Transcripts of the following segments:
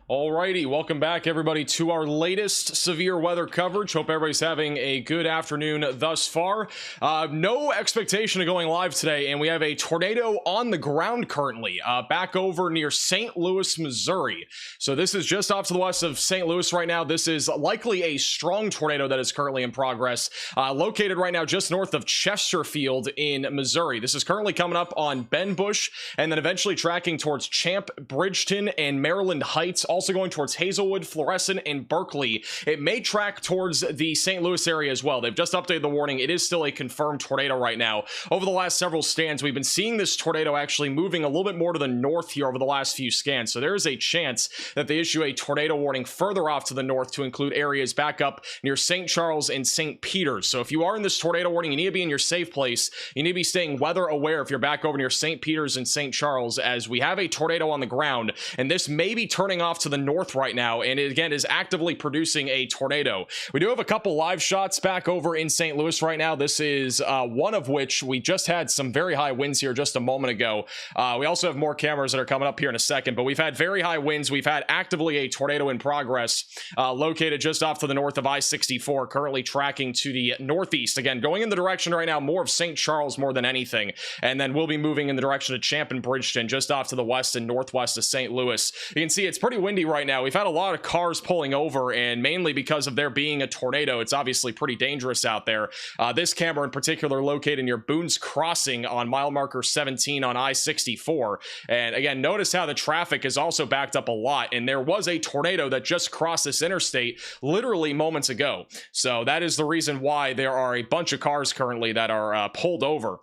Alrighty, welcome back everybody to our latest severe weather coverage. Hope everybody's having a good afternoon thus far. No expectation of going live today, and we have a tornado on the ground currently, back over near St. Louis, Missouri. So this is just off to the west of St. Louis right now. This is likely a strong tornado that is currently in progress, located right now just north of Chesterfield in Missouri. This is currently coming up on Ben Bush, and then eventually tracking towards Champ, Bridgeton, and Maryland Heights, also going towards Hazelwood, Florissant, and Berkeley. It may track towards the St. Louis area as well. They've just updated the warning. It is still a confirmed tornado right now. Over the last several scans, we've been seeing this tornado actually moving a little bit more to the north here over the last few scans. So there is a chance that they issue a tornado warning further off to the north to include areas back up near St. Charles and St. Peter's. So if you are in this tornado warning, you need to be in your safe place. You need to be staying weather aware if you're back over near St. Peter's and St. Charles, as we have a tornado on the ground, and this may be turning off to the north right now, and it again is actively producing a tornado. We do have a couple live shots back over in St. Louis right now. This is one of which we just had some very high winds here just a moment ago. We also have more cameras that are coming up here in a second, but we've had very high winds. We've had actively a tornado in progress, located just off to the north of I-64, currently tracking to the northeast. Again, going in the direction right now more of St. Charles more than anything, and then we'll be moving in the direction of Champ and Bridgeton, just off to the west and northwest of St. Louis. You can see it's pretty windy right now. We've had a lot of cars pulling over, and mainly because of there being a tornado, it's obviously pretty dangerous out there. This camera in particular located near Boone's Crossing on mile marker 17 on I-64. And again, notice how the traffic is also backed up a lot, and there was a tornado that just crossed this interstate literally moments ago. So that is the reason why there are a bunch of cars currently that are pulled over.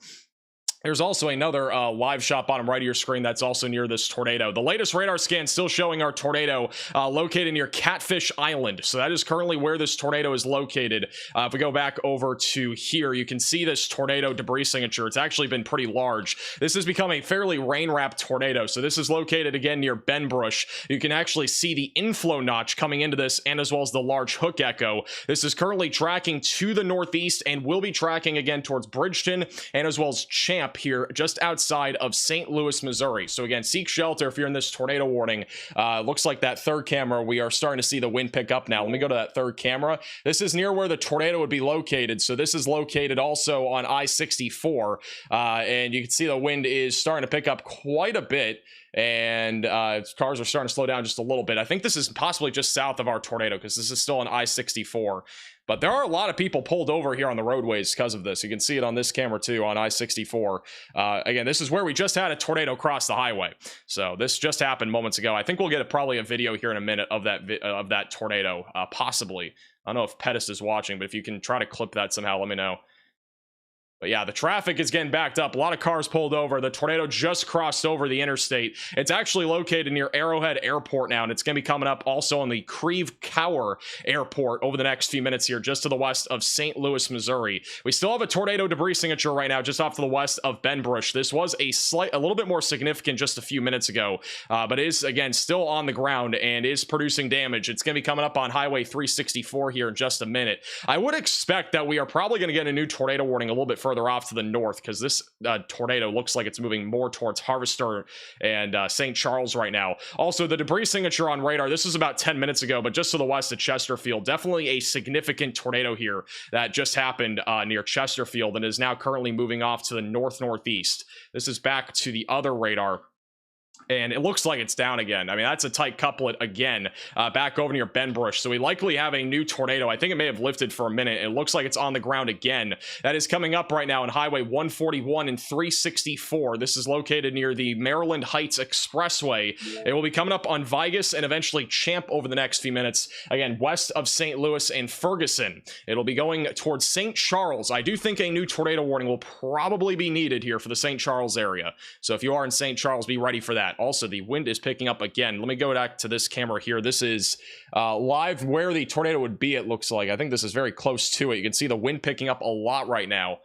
There's also another live shot bottom right of your screen that's also near this tornado. The latest radar scan still showing our tornado located near Catfish Island. So that is currently where this tornado is located. If we go back over to here, you can see this tornado debris signature. It's actually been pretty large. This has become a fairly rain-wrapped tornado. So this is located again near Ben Bush. You can actually see the inflow notch coming into this, and as well as the large hook echo. This is currently tracking to the northeast and will be tracking again towards Bridgeton and as well as Champ here just outside of St. Louis, Missouri. So again, seek shelter if you're in this tornado warning. Looks like that third camera, we are starting to see the wind pick up now. Let me go to that third camera. This is near where the tornado would be located. So this is located also on I-64, and you can see the wind is starting to pick up quite a bit, and cars are starting to slow down just a little bit. I think this is possibly just south of our tornado because this is still on I-64. But there are a lot of people pulled over here on the roadways because of this. You can see it on this camera too on I-64. Again, this is where we just had a tornado cross the highway. So this just happened moments ago. I think we'll get probably a video here in a minute of that tornado, possibly. I don't know if Pettis is watching, but if you can try to clip that somehow, let me know. But yeah, the traffic is getting backed up. A lot of cars pulled over. The tornado just crossed over the interstate. It's actually located near Arrowhead Airport now, and it's going to be coming up also on the Creve-Coeur Airport over the next few minutes here, just to the west of St. Louis, Missouri. We still have a tornado debris signature right now, just off to the west of Ben Bush. This was a little bit more significant just a few minutes ago, but is, again, still on the ground and is producing damage. It's going to be coming up on Highway 364 here in just a minute. I would expect that we are probably going to get a new tornado warning a little bit further off to the north, because this tornado looks like it's moving more towards Harvester and St. Charles right now. Also, the debris signature on radar, this is about 10 minutes ago, but just to the west of Chesterfield. Definitely a significant tornado here that just happened near Chesterfield and is now currently moving off to the north-northeast. This is back to the other radar, and it looks like it's down again. I mean, that's a tight couplet again, back over near Ben Bush. So we likely have a new tornado. I think it may have lifted for a minute. It looks like it's on the ground again. That is coming up right now on Highway 141 and 364. This is located near the Maryland Heights Expressway. It will be coming up on Vigus and eventually Champ over the next few minutes. Again, west of St. Louis and Ferguson. It'll be going towards St. Charles. I do think a new tornado warning will probably be needed here for the St. Charles area. So if you are in St. Charles, be ready for that. Also, the wind is picking up again. Let me go back to this camera here. This is live where the tornado would be, it looks like. I think this is very close to it. You can see the wind picking up a lot right now.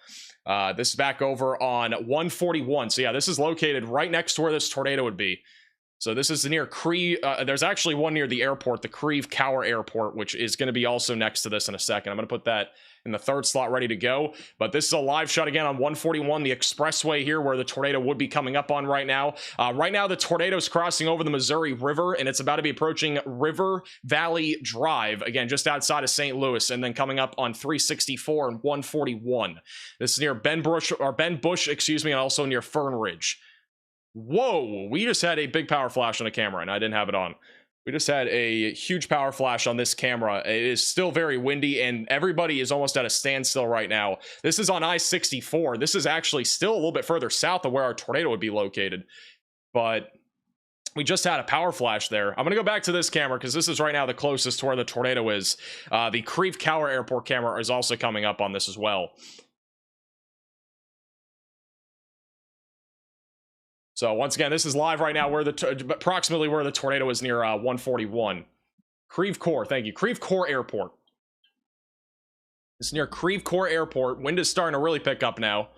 This is back over on 141. So yeah, this is located right next to where this tornado would be. So this is near Creve. There's actually one near the airport, the Creve Cower Airport, which is going to be also next to this in a second. I'm going to put that in the third slot ready to go. But this is a live shot again on 141, the expressway here where the tornado would be coming up on right now. Right now, the tornado is crossing over the Missouri River, and it's about to be approaching River Valley Drive, again, just outside of St. Louis, and then coming up on 364 and 141. This is near Ben Bush, and also near Fern Ridge. Whoa, we just had a big power flash on the camera, and I didn't have it on. We just had a huge power flash on this camera. It is still very windy, and everybody is almost at a standstill right now. This is on I-64. This is actually still a little bit further south of where our tornado would be located. But we just had a power flash there. I'm going to go back to this camera because this is right now the closest to where the tornado is. The Creve Cower Airport camera is also coming up on this as well. So once again, this is live right now where approximately where the tornado is near 141. Creve Coeur, thank you. Creve Coeur Airport. It's near Creve Coeur Airport. Wind is starting to really pick up now.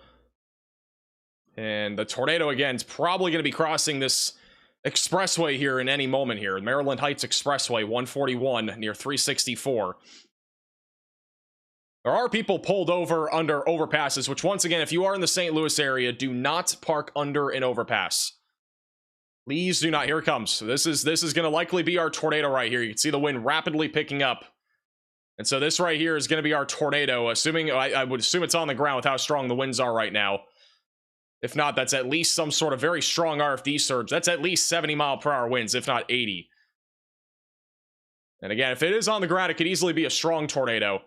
And the tornado, again, is probably going to be crossing this expressway here in any moment here. Maryland Heights Expressway, 141, near 364. There are people pulled over under overpasses, which once again, if you are in the St. Louis area, do not park under an overpass. Please do not. Here it comes. This is going to likely be our tornado right here. You can see the wind rapidly picking up. And so this right here is going to be our tornado, assuming I would assume it's on the ground with how strong the winds are right now. If not, that's at least some sort of very strong RFD surge. That's at least 70-mile-per-hour winds, if not 80. And again, if it is on the ground, it could easily be a strong tornado.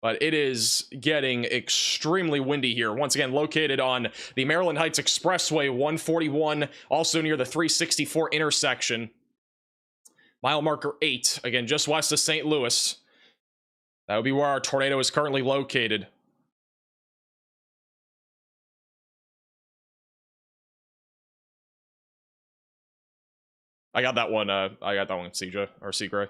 But it is getting extremely windy here. Once again, located on the Maryland Heights Expressway, 141, also near the 364 intersection. Mile marker 8, again, just west of St. Louis. That would be where our tornado is currently located. I got that one, CJ, or Seagray.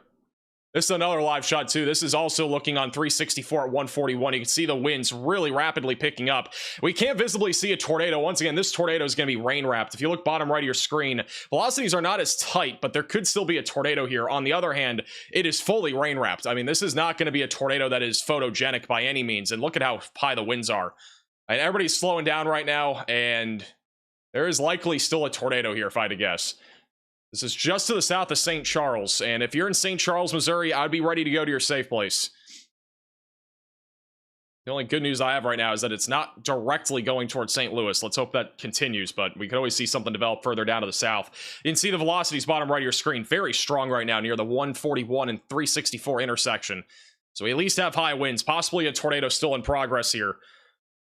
This is another live shot too. This is also looking on 364 at 141. You can see the winds really rapidly picking up. We can't visibly see a tornado. Once again, this tornado is going to be rain wrapped. If you look bottom right of your screen, velocities are not as tight, but there could still be a tornado here. On the other hand, it is fully rain wrapped. I mean, this is not going to be a tornado that is photogenic by any means. And look at how high the winds are. And everybody's slowing down right now, and there is likely still a tornado here, if I had to guess. This is just to the south of St. Charles, and if you're in St. Charles, Missouri, I'd be ready to go to your safe place. The only good news I have right now is that it's not directly going towards St. Louis. Let's hope that continues, but we could always see something develop further down to the south. You can see the velocities bottom right of your screen. Very strong right now near the 141 and 364 intersection. So we at least have high winds, possibly a tornado still in progress here.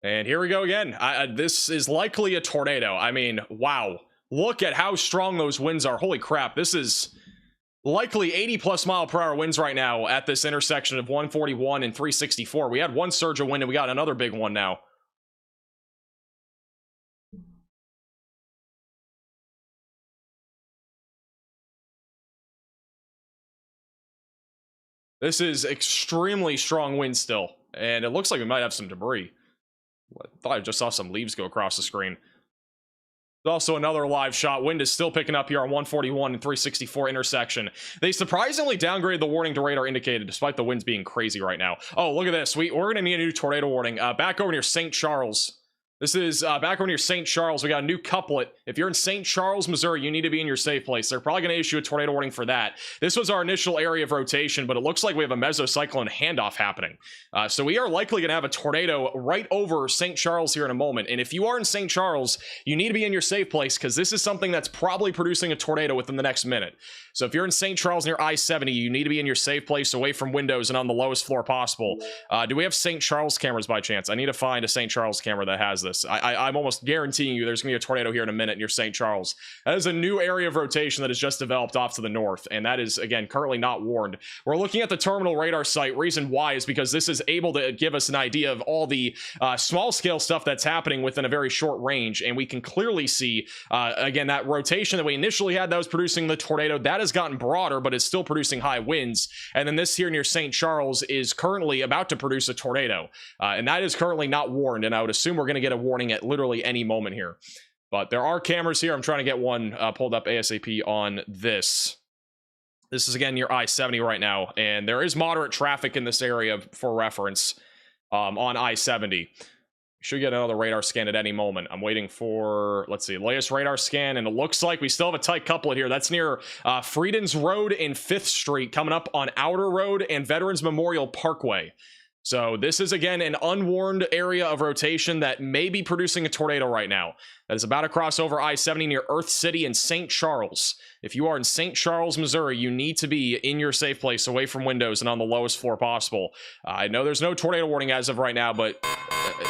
And here we go again. This is likely a tornado. I mean, wow. Look at how strong those winds are. Holy crap. This is likely 80+ mile-per-hour winds right now at this intersection of 141 and 364. We had one surge of wind and we got another big one now. This is extremely strong wind still. And it looks like we might have some debris. I thought I just saw some leaves go across the screen. There's also another live shot. Wind is still picking up here on 141 and 364 intersection. They surprisingly downgraded the warning to radar indicated despite the winds being crazy right now. Oh, look at this. We're going to need a new tornado warning. Back over near St. Charles. This is back over near St. Charles. We got a new couplet. If you're in St. Charles, Missouri, you need to be in your safe place. They're probably going to issue a tornado warning for that. This was our initial area of rotation, but it looks like we have a mesocyclone handoff happening. So we are likely going to have a tornado right over St. Charles here in a moment. And if you are in St. Charles, you need to be in your safe place because this is something that's probably producing a tornado within the next minute. So if you're in St. Charles near I-70, you need to be in your safe place away from windows and on the lowest floor possible. Do we have St. Charles cameras by chance? I need to find a St. Charles camera that has this. I'm almost guaranteeing you there's going to be a tornado here in a minute near St. Charles. That is a new area of rotation that has just developed off to the north, and that is, again, currently not warned. We're looking at the terminal radar site. Reason why is because this is able to give us an idea of all the small-scale stuff that's happening within a very short range, and we can clearly see, again, that rotation that we initially had that was producing the tornado, that has gotten broader, but it's still producing high winds, and then this here near St. Charles is currently about to produce a tornado, and that is currently not warned, and I would assume we're going to get a warning at literally any moment here. But there are cameras here. I'm trying to get one pulled up ASAP on this. This is again near I-70 right now, and there is moderate traffic in this area for reference on I-70. Should get another radar scan at any moment. I'm waiting for, let's see, latest radar scan, and it looks like we still have a tight couplet here. That's near Friedens Road and 5th Street, coming up on Outer Road and Veterans Memorial Parkway. So this is, again, an unwarned area of rotation that may be producing a tornado right now. That is about to cross over I-70 near Earth City and St. Charles. If you are in St. Charles, Missouri, you need to be in your safe place, away from windows and on the lowest floor possible. I know there's no tornado warning as of right now, but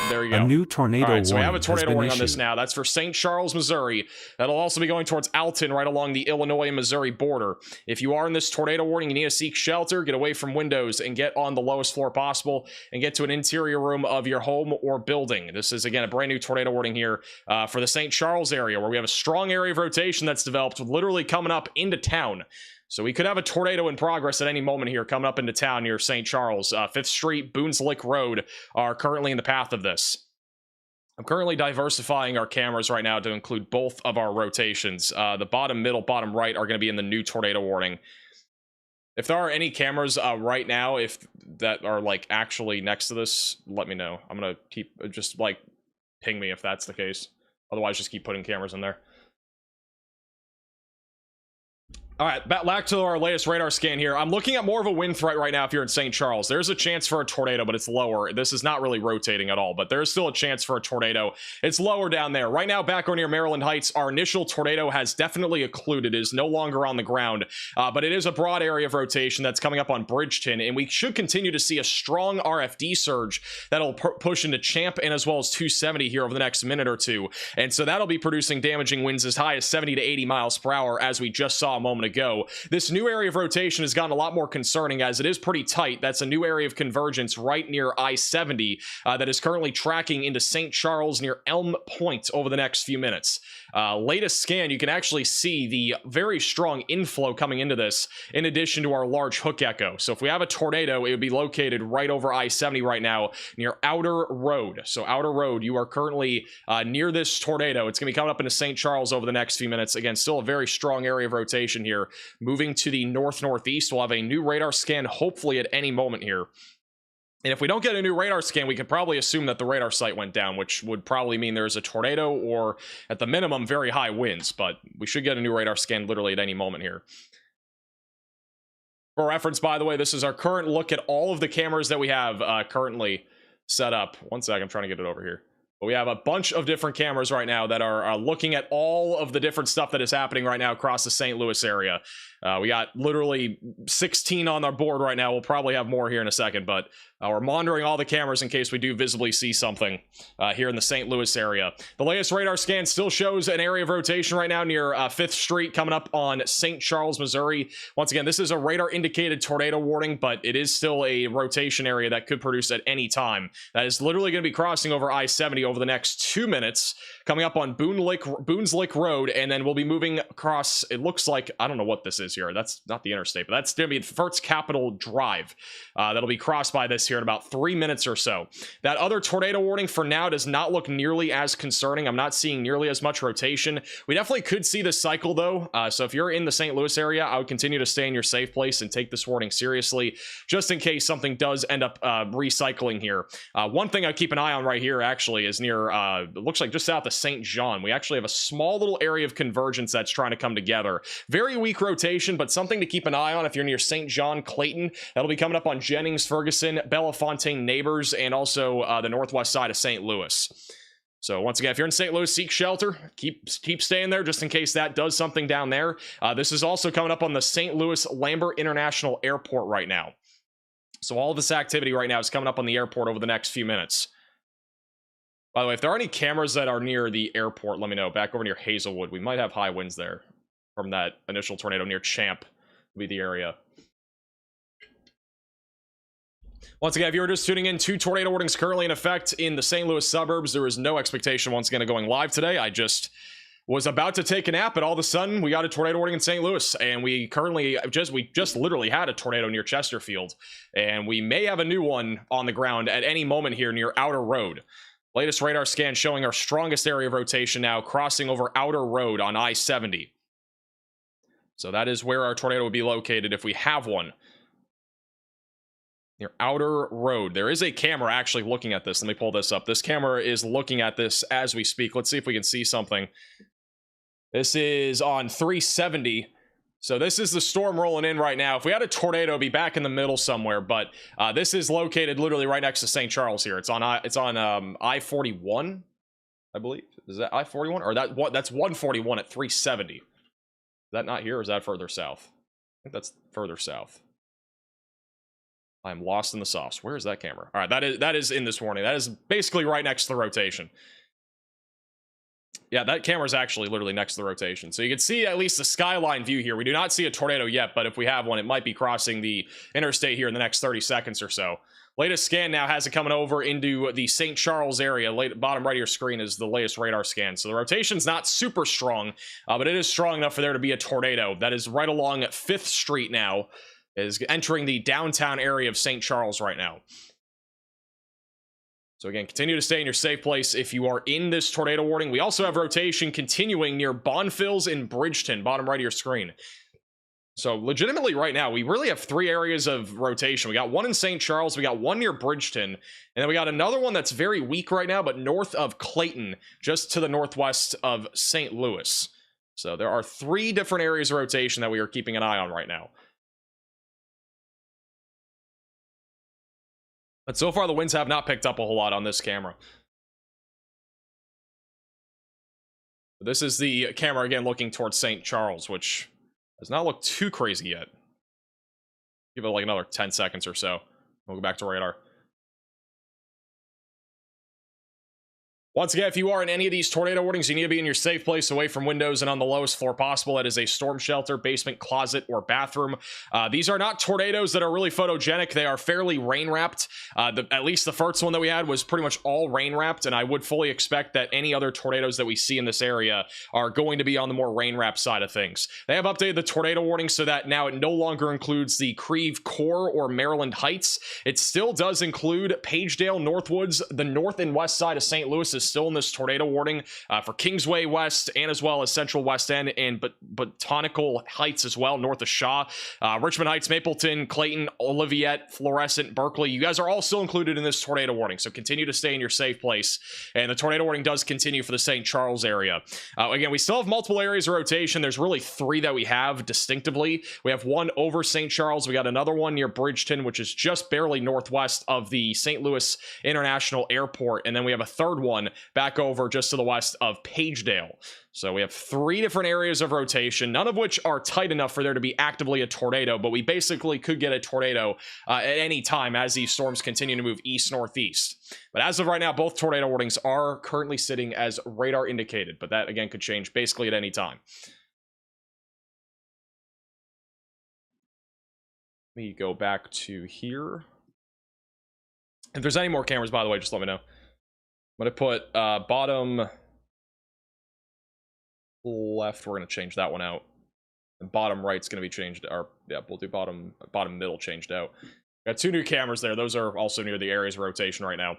there you go. A new tornado warning. So we have a tornado warning on this issued. now. That's for St. Charles, Missouri. That'll also be going towards Alton, right along the Illinois and Missouri border. If you are in this tornado warning, you need to seek shelter, get away from windows, and get on the lowest floor possible, and get to an interior room of your home or building. This is, again, a brand new tornado warning here for the St. Charles area, where we have a strong area of rotation that's developed, literally coming up into town. So we could have a tornado in progress at any moment here, coming up into town near St. Charles. 5th Street, Boone's Lick Road are currently in the path of this. I'm currently diversifying our cameras right now to include both of our rotations. The bottom, middle, bottom right are going to be in the new tornado warning. If there are any cameras right now, if that are like actually next to this, let me know. I'm going to keep, just like ping me if that's the case. Otherwise, just keep putting cameras in there. All right, back to our latest radar scan here. I'm looking at more of a wind threat right now if you're in St. Charles. There's a chance for a tornado, but it's lower. This is not really rotating at all, but there's still a chance for a tornado. It's lower down there. Right now, back over near Maryland Heights, our initial tornado has definitely occluded. It is no longer on the ground, but it is a broad area of rotation that's coming up on Bridgeton, and we should continue to see a strong RFD surge that'll push into Champ and as well as 270 here over the next minute or two. And so that'll be producing damaging winds as high as 70 to 80 miles per hour, as we just saw a moment ago. This new area of rotation has gotten a lot more concerning, as it is pretty tight. That's a new area of convergence right near I-70 that is currently tracking into St. Charles near Elm Point over the next few minutes. Latest scan, you can actually see the very strong inflow coming into this, in addition to our large hook echo. So if we have a tornado, it would be located right over I-70 right now near Outer Road. So Outer Road, you are currently near this tornado. It's going to be coming up into St. Charles over the next few minutes. Again, still a very strong area of rotation here. Moving to the north-northeast, we'll have a new radar scan hopefully at any moment here. And if we don't get a new radar scan, we could probably assume that the radar site went down, which would probably mean there's a tornado or, at the minimum, very high winds. But we should get a new radar scan literally at any moment here. For reference, by the way, this is our current look at all of the cameras that we have currently set up. One sec, I'm trying to get it over here. But we have a bunch of different cameras right now that are looking at all of the different stuff that is happening right now across the St. Louis area. We got literally 16 on our board right now. We'll probably have more here in a second, but we're monitoring all the cameras in case we do visibly see something here in the St. Louis area. The latest radar scan still shows an area of rotation right now near 5th Street, coming up on St. Charles, Missouri. Once again, this is a radar-indicated tornado warning, but it is still a rotation area that could produce at any time. That is literally going to be crossing over I-70 over the next 2 minutes, coming up on Boone's Lick Road, and then we'll be moving across, it looks like, I don't know what this is here. That's not the interstate, but that's going to be First Capitol Drive. That'll be crossed by this here in about 3 minutes or so. That other tornado warning for now does not look nearly as concerning. I'm not seeing nearly as much rotation. We definitely could see this cycle though. So if you're in the St. Louis area, I would continue to stay in your safe place and take this warning seriously, just in case something does end up recycling here. One thing I keep an eye on right here actually is near, it looks like just south of St. John. We actually have a small little area of convergence that's trying to come together. Very weak rotation, but something to keep an eye on if you're near St. John, Clayton. That'll be coming up on Jennings, Ferguson, Bellefontaine, Neighbors, and also the northwest side of St. Louis. So once again, if you're in St. Louis, seek shelter. Keep staying there just in case that does something down there. This is also coming up on the St. Louis Lambert International Airport right now. So all of this activity right now is coming up on the airport over the next few minutes. By the way, if there are any cameras that are near the airport, let me know. Back over near Hazelwood, we might have high winds there from that initial tornado near Champ, would be the area. Once again, if you're just tuning in, 2 tornado warnings currently in effect in the St. Louis suburbs. There is no expectation, once again, of going live today. I just was about to take a nap, and all of a sudden, we got a tornado warning in St. Louis, and we just literally had a tornado near Chesterfield, and we may have a new one on the ground at any moment here near Outer Road. Latest radar scan showing our strongest area of rotation now, crossing over Outer Road on I-70. So that is where our tornado would be located if we have one. Near Outer Road. There is a camera actually looking at this. Let me pull this up. This camera is looking at this as we speak. Let's see if we can see something. This is on 370. So this is the storm rolling in right now. If we had a tornado, it'd be back in the middle somewhere, but this is located literally right next to St. Charles here. It's on I-41, I believe. Is that I-41? Or that's 141 at 370. Is that not here, or is that further south? I think that's further south. I'm lost in the sauce. Where is that camera? All right, that is in this warning. That is basically right next to the rotation. Yeah, that camera is actually literally next to the rotation. So you can see at least the skyline view here. We do not see a tornado yet, but if we have one, it might be crossing the interstate here in the next 30 seconds or so. Latest scan now has it coming over into the St. Charles area. Bottom right of your screen is the latest radar scan. So the rotation's not super strong, but it is strong enough for there to be a tornado. That is right along 5th Street now, is entering the downtown area of St. Charles right now. So again, continue to stay in your safe place if you are in this tornado warning. We also have rotation continuing near Bonfils in Bridgeton, bottom right of your screen. So legitimately right now, we really have 3 areas of rotation. We got one in St. Charles, we got one near Bridgeton, and then we got another one that's very weak right now, but north of Clayton, just to the northwest of St. Louis. So there are 3 different areas of rotation that we are keeping an eye on right now. But so far, the winds have not picked up a whole lot on this camera. This is the camera, again, looking towards St. Charles, which does not look too crazy yet. Give it like another 10 seconds or so. We'll go back to radar. Once again, if you are in any of these tornado warnings, you need to be in your safe place away from windows and on the lowest floor possible. That is a storm shelter, basement, closet, or bathroom. These are not tornadoes that are really photogenic. They are fairly rain-wrapped. At least the first one that we had was pretty much all rain-wrapped, and I would fully expect that any other tornadoes that we see in this area are going to be on the more rain-wrapped side of things. They have updated the tornado warning so that now it no longer includes the Creve Core or Maryland Heights. It still does include Pagedale, Northwoods, the north and west side of St. Louis is still in this tornado warning for Kingsway West and as well as Central West End and Botanical Heights as well, north of Shaw. Richmond Heights, Mapleton, Clayton, Olivet, Florissant, Berkeley. You guys are all still included in this tornado warning, so continue to stay in your safe place. And the tornado warning does continue for the St. Charles area. Again, we still have multiple areas of rotation. There's really 3 that we have distinctively. We have one over St. Charles. We got another one near Bridgeton, which is just barely northwest of the St. Louis International Airport. And then we have a third one back over just to the west of Pagedale. So we have 3 different areas of rotation, none of which are tight enough for there to be actively a tornado, but we basically could get a tornado at any time as these storms continue to move east-northeast. But as of right now, both tornado warnings are currently sitting as radar indicated, but that again could change basically at any time. Let me go back to here. If there's any more cameras, by the way, just let me know. I'm going to put bottom left. We're going to change that one out. And bottom right's going to be changed. Or yeah, we'll do bottom middle changed out. Got 2 new cameras there. Those are also near the areas of rotation right now.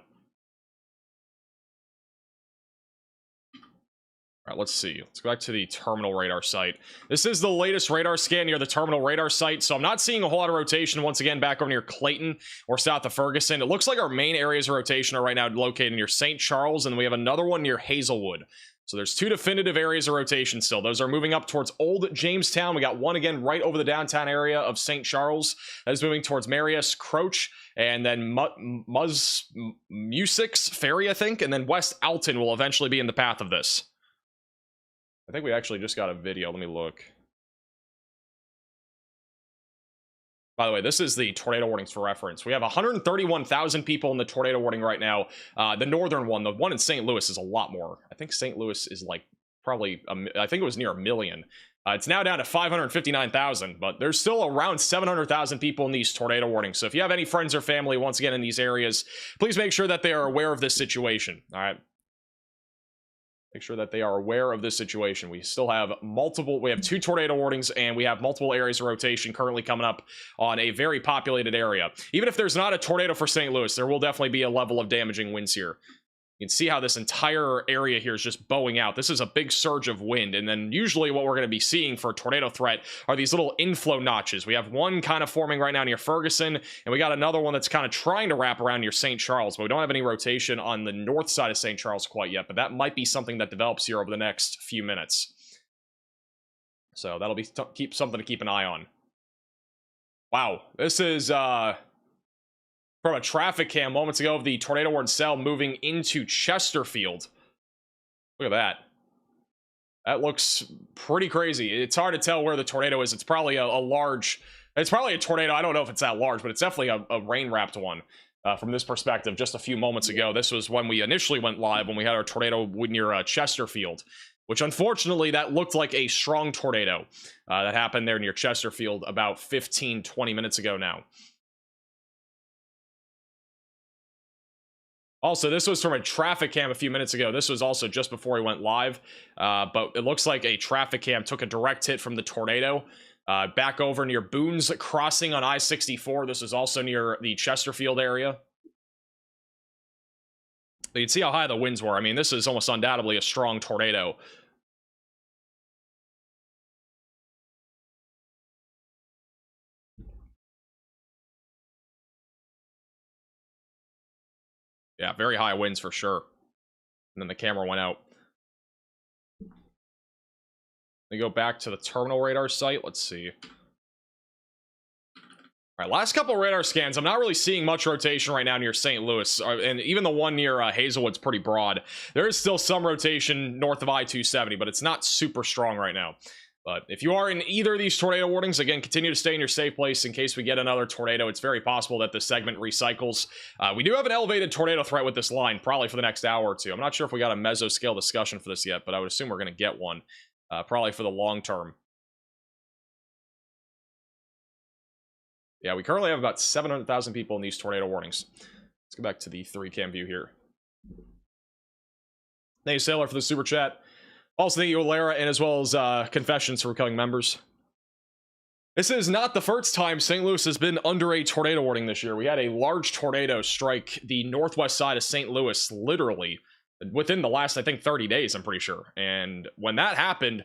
All right, let's see. Let's go back to the terminal radar site. This is the latest radar scan near the terminal radar site, so I'm not seeing a whole lot of rotation once again back over near Clayton or south of Ferguson. It looks like our main areas of rotation are right now located near St. Charles, and then we have another one near Hazelwood. So there's 2 definitive areas of rotation still. Those are moving up towards Old Jamestown. We got one again right over the downtown area of St. Charles. That is moving towards Marius, Croach, and then Musix Ferry, I think, and then West Alton will eventually be in the path of this. I think we actually just got a video. Let me look. By the way, this is the tornado warnings for reference. We have 131,000 people in the tornado warning right now. The northern one, the one in St. Louis, is a lot more. I think St. Louis is like probably, I think it was near 1 million. It's now down to 559,000, but there's still around 700,000 people in these tornado warnings. So if you have any friends or family, once again, in these areas, please make sure that they are aware of this situation. All right. Make sure that they are aware of this situation. We still have we have 2 tornado warnings, and we have multiple areas of rotation currently coming up on a very populated area. Even if there's not a tornado for St. Louis, there will definitely be a level of damaging winds here. You can see how this entire area here is just bowing out. This is a big surge of wind, and then usually what we're going to be seeing for a tornado threat are these little inflow notches. We have one kind of forming right now near Ferguson, and we got another one that's kind of trying to wrap around near St. Charles, but we don't have any rotation on the north side of St. Charles quite yet, but that might be something that develops here over the next few minutes. So that'll be something to keep an eye on. Wow, this is from a traffic cam moments ago of the tornado warning cell moving into Chesterfield. Look at that. That looks pretty crazy. It's hard to tell where the tornado is. It's probably it's probably a tornado. I don't know if it's that large, but it's definitely a rain-wrapped one. From this perspective, just a few moments ago, this was when we initially went live, when we had our tornado near Chesterfield, which unfortunately that looked like a strong tornado that happened there near Chesterfield about 15-20 minutes ago now. Also, this was from a traffic cam a few minutes ago. This was also just before we went live, but it looks like a traffic cam took a direct hit from the tornado. Back over near Boone's Crossing on I-64. This is also near the Chesterfield area. But you can see how high the winds were. I mean, this is almost undoubtedly a strong tornado. Yeah, very high winds for sure. And then the camera went out. We go back to the terminal radar site. Let's see. All right, last couple of radar scans. I'm not really seeing much rotation right now near St. Louis, and even the one near Hazelwood's pretty broad. There is still some rotation north of I-270, but it's not super strong right now. But if you are in either of these tornado warnings, again, continue to stay in your safe place in case we get another tornado. It's very possible that this segment recycles. We do have an elevated tornado threat with this line, probably for the next hour or two. I'm not sure if we got a mesoscale discussion for this yet, but I would assume we're going to get one, probably for the long term. Yeah, we currently have about 700,000 people in these tornado warnings. Let's go back to the 3-cam view here. Thank you, Sailor, for the super chat. Also, thank you, Olara, and as well as Confessions for becoming members. This is not the first time St. Louis has been under a tornado warning this year. We had a large tornado strike the northwest side of St. Louis, literally, within the last, I think, 30 days, I'm pretty sure. And when that happened,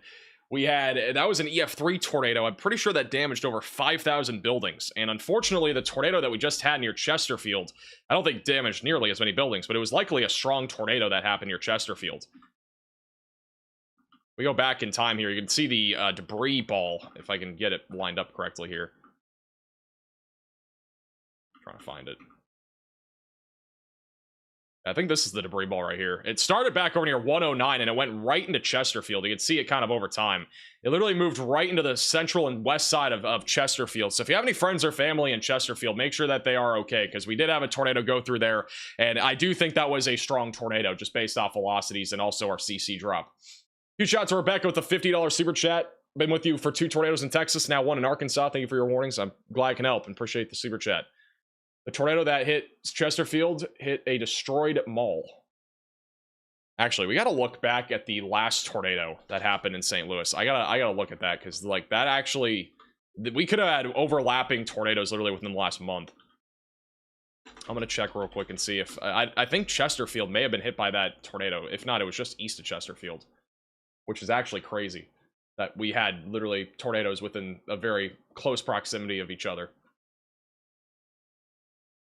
that was an EF3 tornado. I'm pretty sure that damaged over 5,000 buildings. And unfortunately, the tornado that we just had near Chesterfield, I don't think damaged nearly as many buildings, but it was likely a strong tornado that happened near Chesterfield. We go back in time here. You can see the debris ball, if I can get it lined up correctly here. I'm trying to find it. I think this is the debris ball right here. It started back over near 109, and it went right into Chesterfield. You can see it kind of over time. It literally moved right into the central and west side of Chesterfield. So if you have any friends or family in Chesterfield, make sure that they are okay, because we did have a tornado go through there, and I do think that was a strong tornado, just based off velocities and also our CC drop. Huge shout out to Rebecca with the $50 super chat. Been with you for 2 tornadoes in Texas, now 1 in Arkansas. Thank you for your warnings. I'm glad I can help and appreciate the super chat. The tornado that hit Chesterfield hit a destroyed mall. Actually, we got to look back at the last tornado that happened in St. Louis. I gotta look at that, because like that actually, we could have had overlapping tornadoes literally within the last month. I'm gonna check real quick and see if I think Chesterfield may have been hit by that tornado. If not, it was just east of Chesterfield, which is actually crazy that we had literally tornadoes within a very close proximity of each other.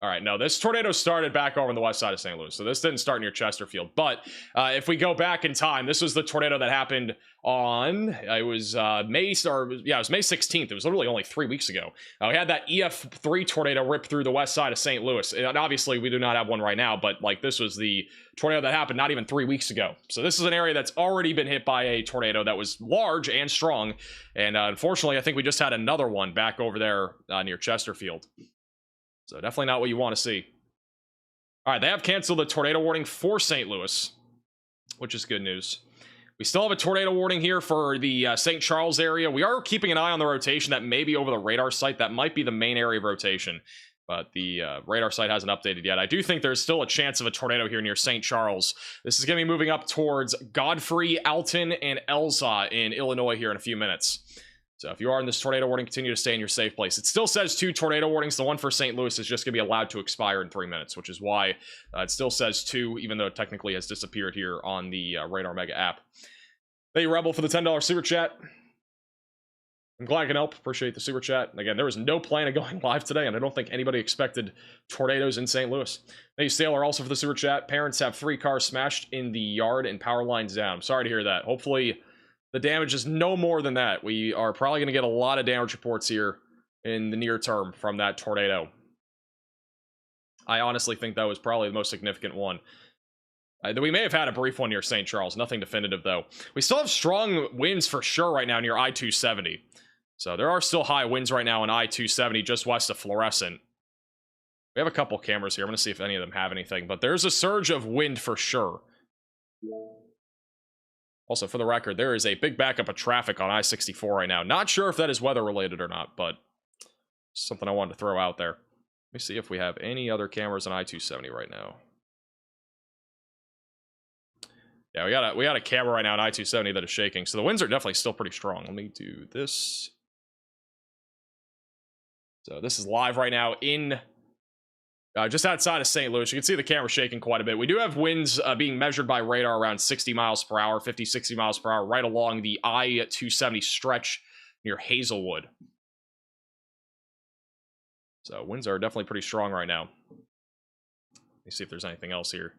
All right, no, this tornado started back over on the west side of St. Louis, so this didn't start near Chesterfield. But if we go back in time, this was the tornado that happened on, it was May 16th. It was literally only 3 weeks ago. We had that EF3 tornado rip through the west side of St. Louis. And obviously, we do not have one right now, but like this was the tornado that happened not even 3 weeks ago. So this is an area that's already been hit by a tornado that was large and strong. And unfortunately, I think we just had another one back over there near Chesterfield. So definitely not what you want to see. All right, they have canceled the tornado warning for St. Louis, which is good news. We still have a tornado warning here for the St. Charles area. We are keeping an eye on the rotation that may be over the radar site. That might be the main area of rotation, but the radar site hasn't updated yet. I do think there's still a chance of a tornado here near St. Charles. This is going to be moving up towards Godfrey, Alton, and Elza in Illinois here in a few minutes. So if you are in this tornado warning, continue to stay in your safe place. It still says 2 tornado warnings. The one for St. Louis is just going to be allowed to expire in 3 minutes, which is why it still says 2, even though it technically has disappeared here on the Radar Mega app. Thank you, Rebel, for the $10 super chat. I'm glad I can help. Appreciate the super chat. Again, there was no plan of going live today, and I don't think anybody expected tornadoes in St. Louis. Thank you, Sailor, also for the super chat. Parents have 3 cars smashed in the yard and power lines down. I'm sorry to hear that. Hopefully the damage is no more than that. We are probably going to get a lot of damage reports here in the near term from that tornado. I honestly think that was probably the most significant one. We may have had a brief one near St. Charles. Nothing definitive, though. We still have strong winds for sure right now near I-270. So there are still high winds right now on I-270 just west of Fluorescent. We have a couple cameras here. I'm going to see if any of them have anything. But there's a surge of wind for sure. Also, for the record, there is a big backup of traffic on I-64 right now. Not sure if that is weather-related or not, but something I wanted to throw out there. Let me see if we have any other cameras on I-270 right now. Yeah, we got a camera right now on I-270 that is shaking, so the winds are definitely still pretty strong. Let me do this. So this is live right now in just outside of St. Louis. You can see the camera shaking quite a bit. We do have winds being measured by radar around 60 miles per hour, 50, 60 miles per hour, right along the I-270 stretch near Hazelwood. So winds are definitely pretty strong right now. Let me see if there's anything else here.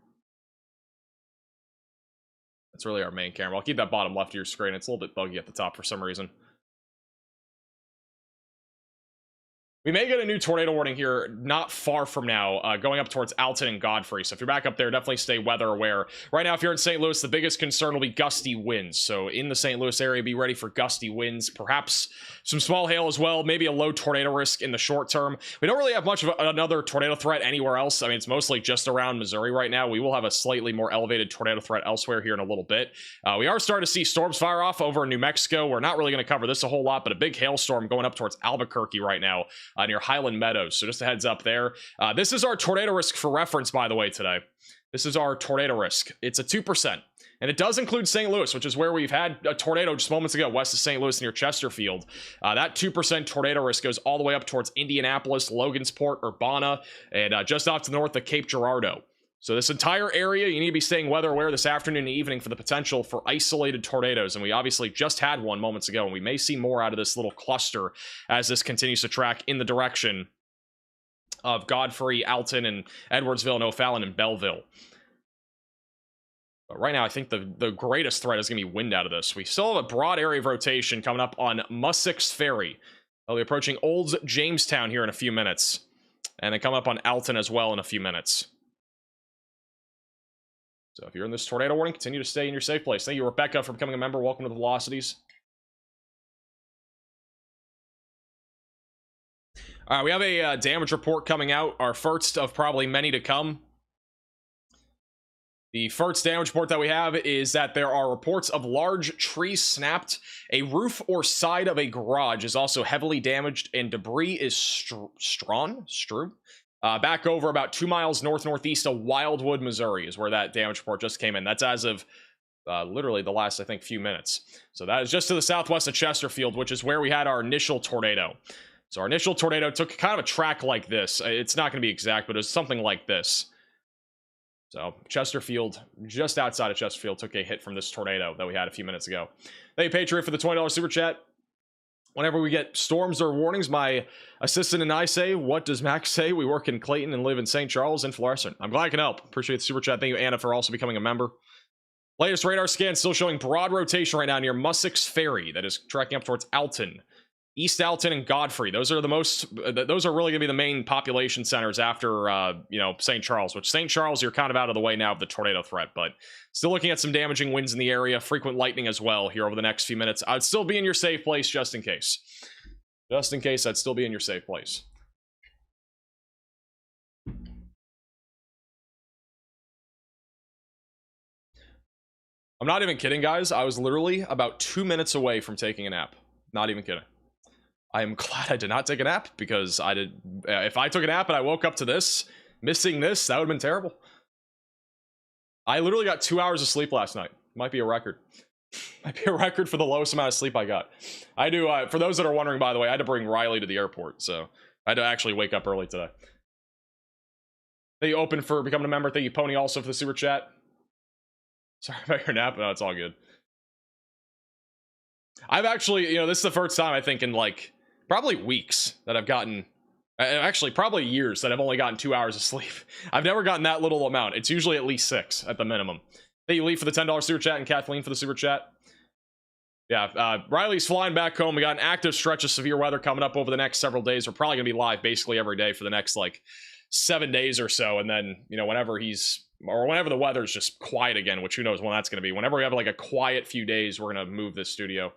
That's really our main camera. I'll keep that bottom left of your screen. It's a little bit buggy at the top for some reason. We may get a new tornado warning here not far from now, going up towards Alton and Godfrey. So if you're back up there, definitely stay weather aware. Right now, if you're in St. Louis, the biggest concern will be gusty winds. So in the St. Louis area, be ready for gusty winds, perhaps some small hail as well, maybe a low tornado risk in the short term. We don't really have much of another tornado threat anywhere else. I mean, it's mostly just around Missouri right now. We will have a slightly more elevated tornado threat elsewhere here in a little bit. We are starting to see storms fire off over in New Mexico. We're not really going to cover this a whole lot, but a big hailstorm going up towards Albuquerque right now. Near Highland Meadows. So just a heads up there. This is our tornado risk for reference, by the way, today. This is our tornado risk. It's a 2%. And it does include St. Louis, which is where we've had a tornado just moments ago, west of St. Louis near Chesterfield. That 2% tornado risk goes all the way up towards Indianapolis, Logansport, Urbana, and just off to the north of Cape Girardeau. So this entire area, you need to be staying weather aware this afternoon and evening for the potential for isolated tornadoes. And we obviously just had one moments ago, and we may see more out of this little cluster as this continues to track in the direction of Godfrey, Alton, and Edwardsville, and O'Fallon, and Belleville. But right now, I think the greatest threat is going to be wind out of this. We still have a broad area of rotation coming up on Mussex Ferry. They'll be approaching Old Jamestown here in a few minutes. And then come up on Alton as well in a few minutes. So if you're in this tornado warning, continue to stay in your safe place. Thank you, Rebecca, for becoming a member. Welcome to the Velocities. All right, we have a damage report coming out. Our first of probably many to come. The first damage report that we have is that there are reports of large trees snapped. A roof or side of a garage is also heavily damaged, and debris is strewn back over about 2 miles northeast of Wildwood, Missouri, is where that damage report just came in. That's as of literally the last, I think, few minutes. So that is just to the southwest of Chesterfield, which is where we had our initial tornado. So our initial tornado took kind of a track like this. It's not going to be exact, but it was something like this. So Chesterfield, just outside of Chesterfield, took a hit from this tornado that we had a few minutes ago. Thank you, Patriot, for the $20 super chat. Whenever we get storms or warnings, my assistant and I say, what does Max say? We work in Clayton and live in St. Charles and Fluorescent. I'm glad I can help. Appreciate the super chat. Thank you, Anna, for also becoming a member. Latest radar scan still showing broad rotation right now near Mussex Ferry. That is tracking up towards Alton. East Alton and Godfrey. Those are those are really going to be the main population centers after, St. Charles, which St. Charles, you're kind of out of the way now of the tornado threat, but still looking at some damaging winds in the area, frequent lightning as well here over the next few minutes. I'd still be in your safe place just in case. Just in case, I'd still be in your safe place. I'm not even kidding, guys. I was literally about 2 minutes away from taking a nap. Not even kidding. I am glad I did not take a nap, because if I took a nap and I woke up to this, missing this, that would have been terrible. I literally got 2 hours of sleep last night. Might be a record. Might be a record for the lowest amount of sleep I got. I do, for those that are wondering, by the way, I had to bring Riley to the airport, so I had to actually wake up early today. Thank you, Open, for becoming a member. Thank you, Pony, also for the super chat. Sorry about your nap. No, it's all good. I've actually, you know, this is the first time I think in like probably weeks that I've gotten, actually probably years that I've only gotten 2 hours of sleep. I've never gotten that little amount. It's usually at least 6 at the minimum. Thank you, Lee, for the $10 super chat, and Kathleen for the super chat. Yeah, Riley's flying back home. We got an active stretch of severe weather coming up over the next several days. We're probably gonna be live basically every day for the next like 7 days or so, and then, you know, whenever the weather's just quiet again, which who knows when that's gonna be. Whenever we have like a quiet few days, we're gonna move this studio.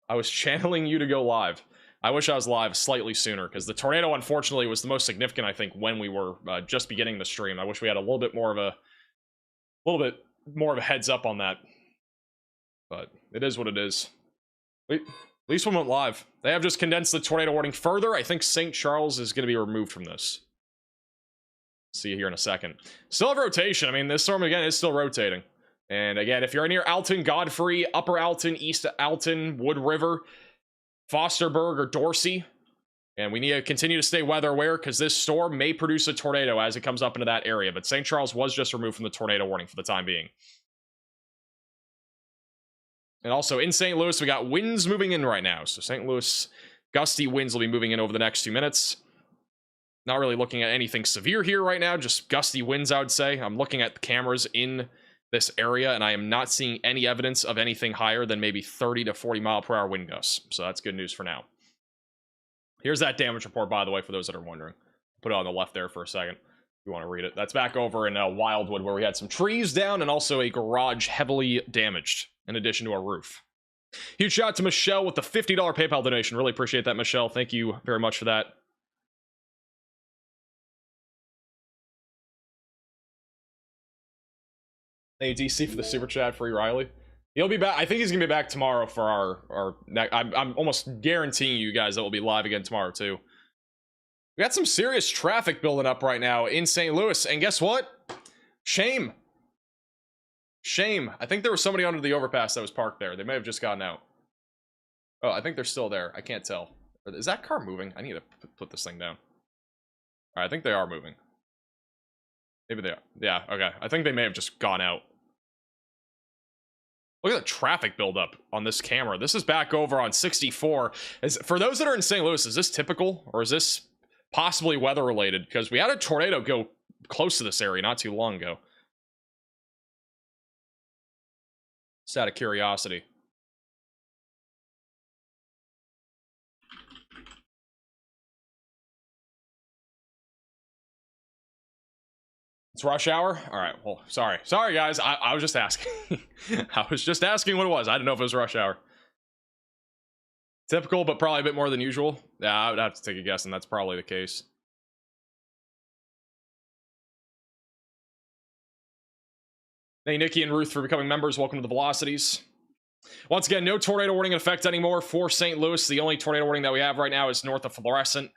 I was channeling you to go live. I wish I was live slightly sooner, because the tornado, unfortunately, was the most significant, I think, when we were just beginning the stream. I wish we had a little bit more of a heads up on that. But it is what it is. At least we went live. They have just condensed the tornado warning further. I think St. Charles is going to be removed from this. See you here in a second. Still have rotation. I mean, this storm, again, is still rotating. And again, if you're near Alton, Godfrey, Upper Alton, East Alton, Wood River, Fosterburg, or Dorsey, and we need to continue to stay weather aware, because this storm may produce a tornado as it comes up into that area. But St. Charles was just removed from the tornado warning for the time being. And also in St. Louis, we got winds moving in right now. So St. Louis, gusty winds will be moving in over the next 2 minutes. Not really looking at anything severe here right now, just gusty winds, I would say. I'm looking at the cameras in this area, and I am not seeing any evidence of anything higher than maybe 30 to 40 mile per hour wind gusts. So that's good news for now. Here's that damage report, by the way, for those that are wondering. Put it on the left there for a second, if you want to read it. That's back over in Wildwood, where we had some trees down and also a garage heavily damaged, in addition to a roof. Huge shout out to Michelle with the $50 PayPal donation. Really appreciate that, Michelle. Thank you very much for that. Thank you, DC, for the super chat. Free Riley. He'll be back. I think he's gonna be back tomorrow for our I'm almost guaranteeing you guys that we'll be live again tomorrow too. We got some serious traffic building up right now in St. Louis, and guess what? Shame. I think there was somebody under the overpass that was parked there. They may have just gotten out. Oh, I think they're still there. I can't tell. Is that car moving? I need to put this thing down. All right, I think they are moving. Maybe they are. Yeah, okay. I think they may have just gone out. Look at the traffic buildup on this camera. This is back over on 64. For those that are in St. Louis, is this typical, or is this possibly weather related? Because we had a tornado go close to this area not too long ago. Just out of curiosity. It's rush hour? All right, well, sorry guys, I was just asking. I was just asking what it was. I didn't know if it was rush hour. Typical, but probably a bit more than usual. Yeah, I would have to take a guess, and that's probably the case. Thank you, Nikki and Ruth, for becoming members. Welcome to the Velocities. Once again, no tornado warning in effect anymore for St. Louis. The only tornado warning that we have right now is north of Fluorescent.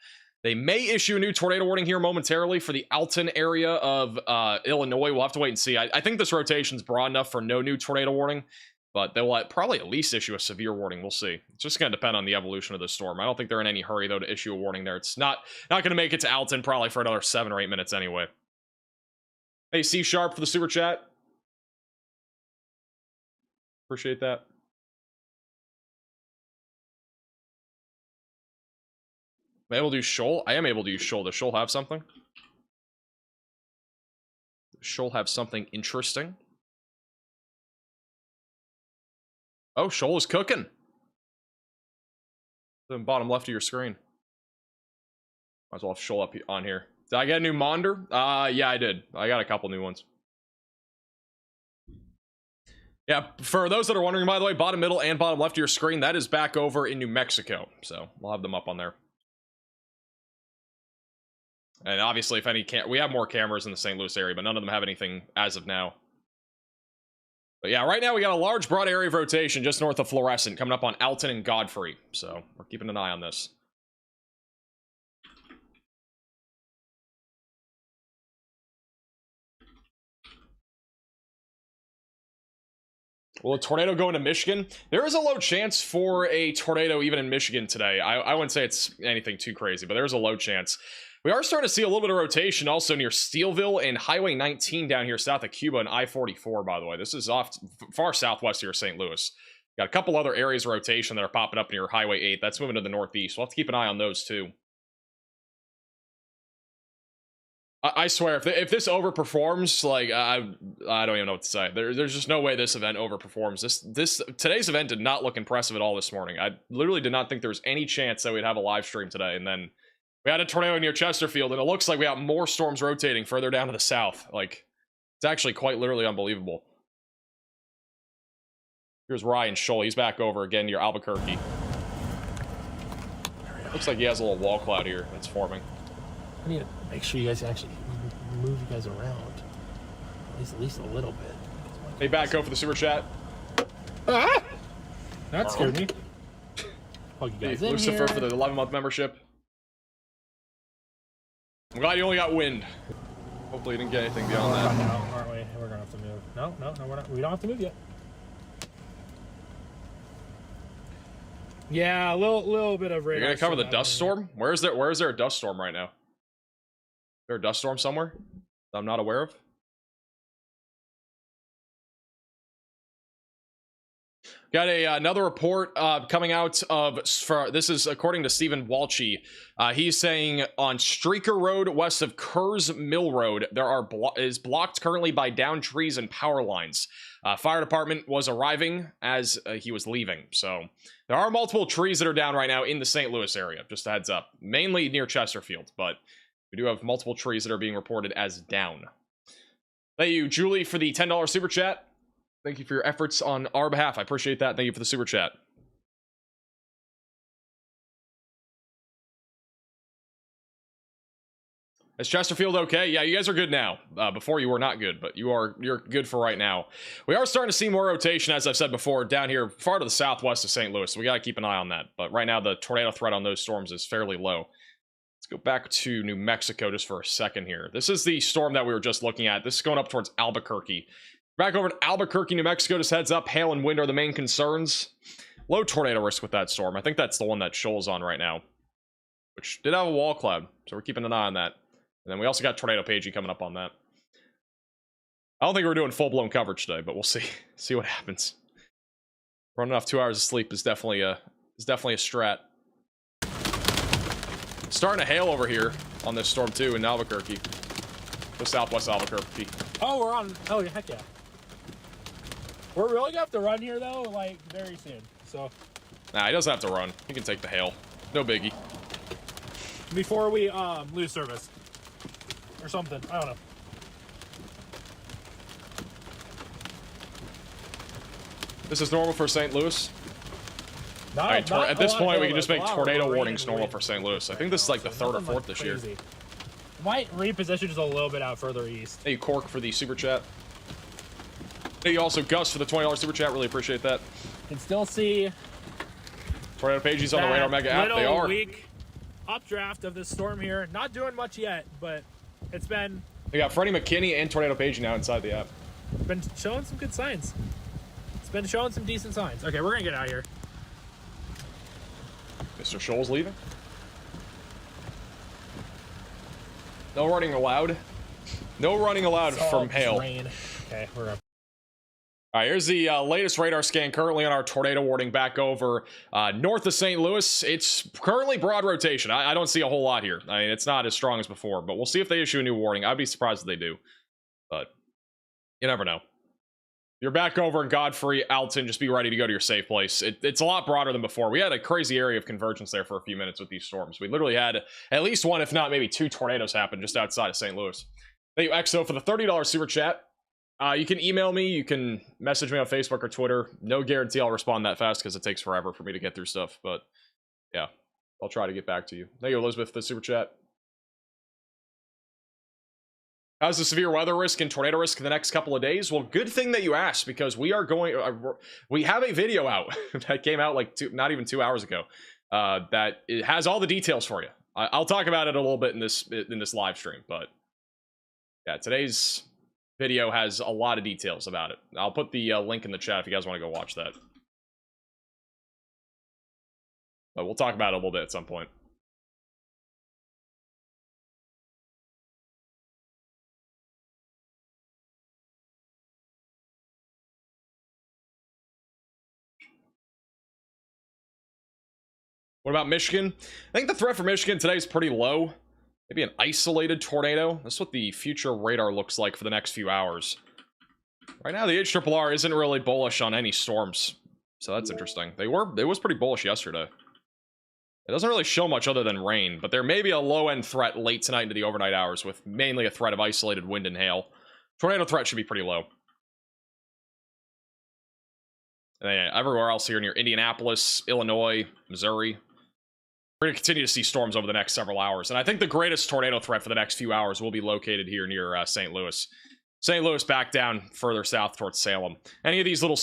They may issue a new tornado warning here momentarily for the Alton area of Illinois. We'll have to wait and see. I think this rotation's broad enough for no new tornado warning, but they will probably at least issue a severe warning. We'll see. It's just going to depend on the evolution of the storm. I don't think they're in any hurry, though, to issue a warning there. It's not going to make it to Alton probably for another 7 or 8 minutes anyway. Hey, C Sharp for the super chat. Appreciate that. Am I able to use Shoal? I am able to use Shoal. Does Shoal have something? Does Shoal have something interesting? Oh, Shoal is cooking. The bottom left of your screen. Might as well have Shoal up on here. Did I get a new monitor? Yeah, I did. I got a couple new ones. Yeah, for those that are wondering, by the way, bottom middle and bottom left of your screen, that is back over in New Mexico. So we'll have them up on there. And obviously, if any, we have more cameras in the St. Louis area, but none of them have anything as of now. But yeah, right now we got a large, broad area of rotation just north of Fluorescent coming up on Alton and Godfrey. So we're keeping an eye on this. Will a tornado go into Michigan? There is a low chance for a tornado even in Michigan today. I wouldn't say it's anything too crazy, but there's a low chance. We are starting to see a little bit of rotation also near Steelville and Highway 19 down here south of Cuba and I-44, by the way. This is off far southwest here of St. Louis. Got a couple other areas of rotation that are popping up near Highway 8. That's moving to the northeast. We'll have to keep an eye on those too. I swear, if this overperforms, like, I don't even know what to say. There's just no way this event overperforms. Today's event did not look impressive at all this morning. I literally did not think there was any chance that we'd have a live stream today, and then we had a tornado near Chesterfield, and it looks like we got more storms rotating further down to the south. Like, it's actually quite literally unbelievable. Here's Ryan Scholl. He's back over again near Albuquerque. Looks like he has a little wall cloud here that's forming. I need to make sure you guys actually move you guys around. At least a little bit. Hey, back go for the super chat. Ah! That scared me. Plug you guys in Lucifer here. for the 11-month membership. I'm glad you only got wind. Hopefully you didn't get anything beyond that. Now, aren't we? We're gonna have to move. No, we're not. We don't have to move yet. Yeah, a little bit of radar. You're gonna cover the dust storm? Where is there a dust storm right now? Is there a dust storm somewhere that I'm not aware of? Got another report coming out of, this is according to Stephen Walshy. He's saying on Streaker Road west of Kerrs Mill Road, there is blocked currently by downed trees and power lines. Fire department was arriving as he was leaving. So there are multiple trees that are down right now in the St. Louis area, just a heads up. Mainly near Chesterfield, but we do have multiple trees that are being reported as down. Thank you, Julie, for the $10 super chat. Thank you for your efforts on our behalf. I appreciate that. Thank you for the super chat. Is Chesterfield okay? Yeah, you guys are good now. Before you were not good, but you're good for right now. We are starting to see more rotation, as I've said before, down here far to the southwest of St. Louis. So we got to keep an eye on that. But right now, the tornado threat on those storms is fairly low. Let's go back to New Mexico just for a second here. This is the storm that we were just looking at. This is going up towards Albuquerque. Back over in Albuquerque, New Mexico, just heads up. Hail and wind are the main concerns. Low tornado risk with that storm. I think that's the one that Shoal's on right now, which did have a wall cloud, so we're keeping an eye on that. And then we also got Tornado Pagey coming up on that. I don't think we're doing full-blown coverage today, but we'll see. See what happens. Running off 2 hours of sleep is definitely a strat. Starting to hail over here on this storm too in Albuquerque. The southwest Albuquerque. Oh, we're on. Oh, heck yeah. We're really gonna have to run here though, like very soon. So. Nah, he doesn't have to run. He can take the hail. No biggie. Before we lose service. Or something. I don't know. This is normal for St. Louis. Not, All right, at this point, we can just make tornado warnings normal wind. for St. Louis. I think this is like the third or fourth this year. Might reposition just a little bit out further east. Hey, Cork for the super chat. Hey, also Gus for the $20 super chat. Really appreciate that. Can still see Tornado Pages on the Radar Mega app. They are. Weak updraft of this storm here. Not doing much yet, but it's been. We got Freddie McKinney and Tornado Pagey now inside the app. Been showing some good signs. It's been showing some decent signs. Okay, we're gonna get out of here. Mr. Scholl's leaving. No running allowed. No running allowed from hail. Rain. Okay, we're up. All right, here's the latest radar scan currently on our tornado warning back over north of St. Louis. It's currently broad rotation. I don't see a whole lot here. I mean, it's not as strong as before, but we'll see if they issue a new warning. I'd be surprised if they do, but you never know. You're back over in Godfrey, Alton. Just be ready to go to your safe place. It's a lot broader than before. We had a crazy area of convergence there for a few minutes with these storms. We literally had at least one, if not maybe two tornadoes happen just outside of St. Louis. Thank you, EXO, for the $30 super chat. You can email me. You can message me on Facebook or Twitter. No guarantee I'll respond that fast because it takes forever for me to get through stuff. But yeah, I'll try to get back to you. Thank you, Elizabeth, for the super chat. How's the severe weather risk and tornado risk in the next couple of days? Well, good thing that you asked, because we are going. We have a video out that came out like not even 2 hours ago. That it has all the details for you. I'll talk about it a little bit in this live stream, but yeah, today's video has a lot of details about it. I'll put the link in the chat if you guys want to go watch that. But we'll talk about it a little bit at some point. What about Michigan? I think the threat for Michigan today is pretty low. Maybe an isolated tornado. That's what the future radar looks like for the next few hours. Right now, the HRRR isn't really bullish on any storms. So that's interesting. It was pretty bullish yesterday. It doesn't really show much other than rain, but there may be a low-end threat late tonight into the overnight hours with mainly a threat of isolated wind and hail. Tornado threat should be pretty low. And then everywhere else here near Indianapolis, Illinois, Missouri, we're going to continue to see storms over the next several hours. And I think the greatest tornado threat for the next few hours will be located here near St. Louis. St. Louis back down further south towards Salem. Any of these little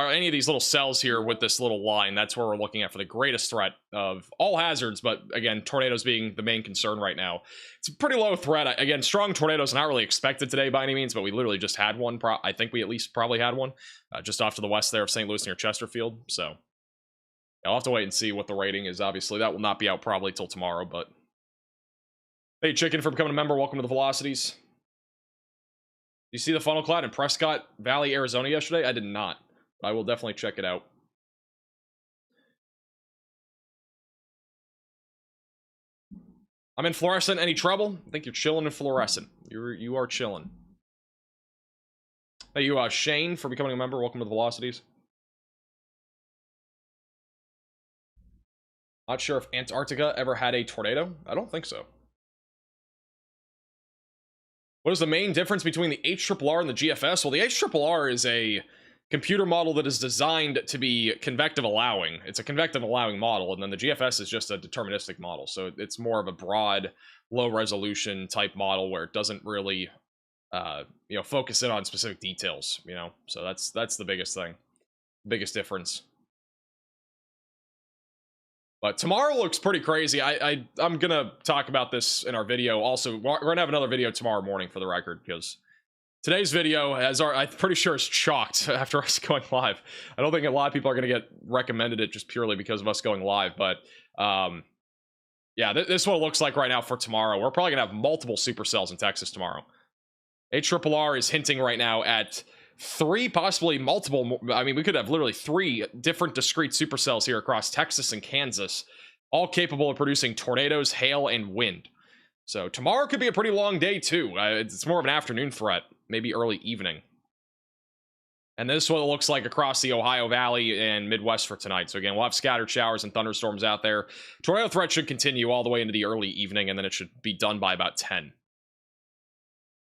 any of these little cells here with this little line, that's where we're looking at for the greatest threat of all hazards. But again, tornadoes being the main concern right now. It's a pretty low threat. Again, strong tornadoes not really expected today by any means, but we literally just had one. I think we at least probably had one just off to the west there of St. Louis near Chesterfield. So I'll have to wait and see what the rating is. Obviously, that will not be out probably till tomorrow. But hey, Chicken, for becoming a member, welcome to the Velocities. You see the funnel cloud in Prescott Valley, Arizona yesterday? I did not. But I will definitely check it out. I'm in fluorescent. Any trouble? I think you're chilling in fluorescent. You are chilling. Hey, you Shane, for becoming a member. Welcome to the Velocities. Not sure if Antarctica ever had a tornado. I don't think so. What is the main difference between the HRRR and the GFS? Well, the HRRR is a computer model that is designed to be convective allowing. It's a convective allowing model, and then the GFS is just a deterministic model. So it's more of a broad, low resolution type model where it doesn't really, focus in on specific details. So that's the biggest thing, biggest difference. But tomorrow looks pretty crazy. I'm gonna talk about this in our video. Also, we're gonna have another video tomorrow morning for the record, because today's video I'm pretty sure is chalked after us going live. I don't think a lot of people are gonna get recommended it just purely because of us going live. But yeah, this is what it looks like right now for tomorrow. We're probably gonna have multiple supercells in Texas tomorrow. HRRR is hinting right now at 3, possibly multiple. I mean, we could have literally 3 different discrete supercells here across Texas and Kansas, all capable of producing tornadoes, hail, and wind. So tomorrow could be a pretty long day too. It's more of an afternoon threat, maybe early evening. And this is what it looks like across the Ohio Valley and Midwest for tonight. So again, we'll have scattered showers and thunderstorms out there. Tornado threat should continue all the way into the early evening, and then it should be done by about 10.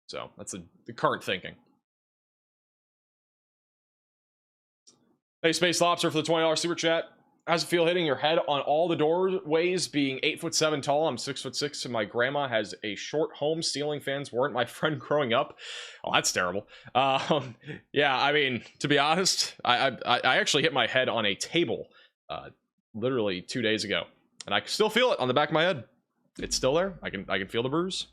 So that's the current thinking. Hey, Space Lobster for the $20 super chat. How's it feel hitting your head on all the doorways being 8'7" tall? I'm 6'6", and my grandma has a short home. Ceiling fans weren't my friend growing up. Oh, that's terrible. Yeah, I mean, to be honest, I actually hit my head on a table literally 2 days ago, and I still feel it on the back of my head. It's still there. I can feel the bruise.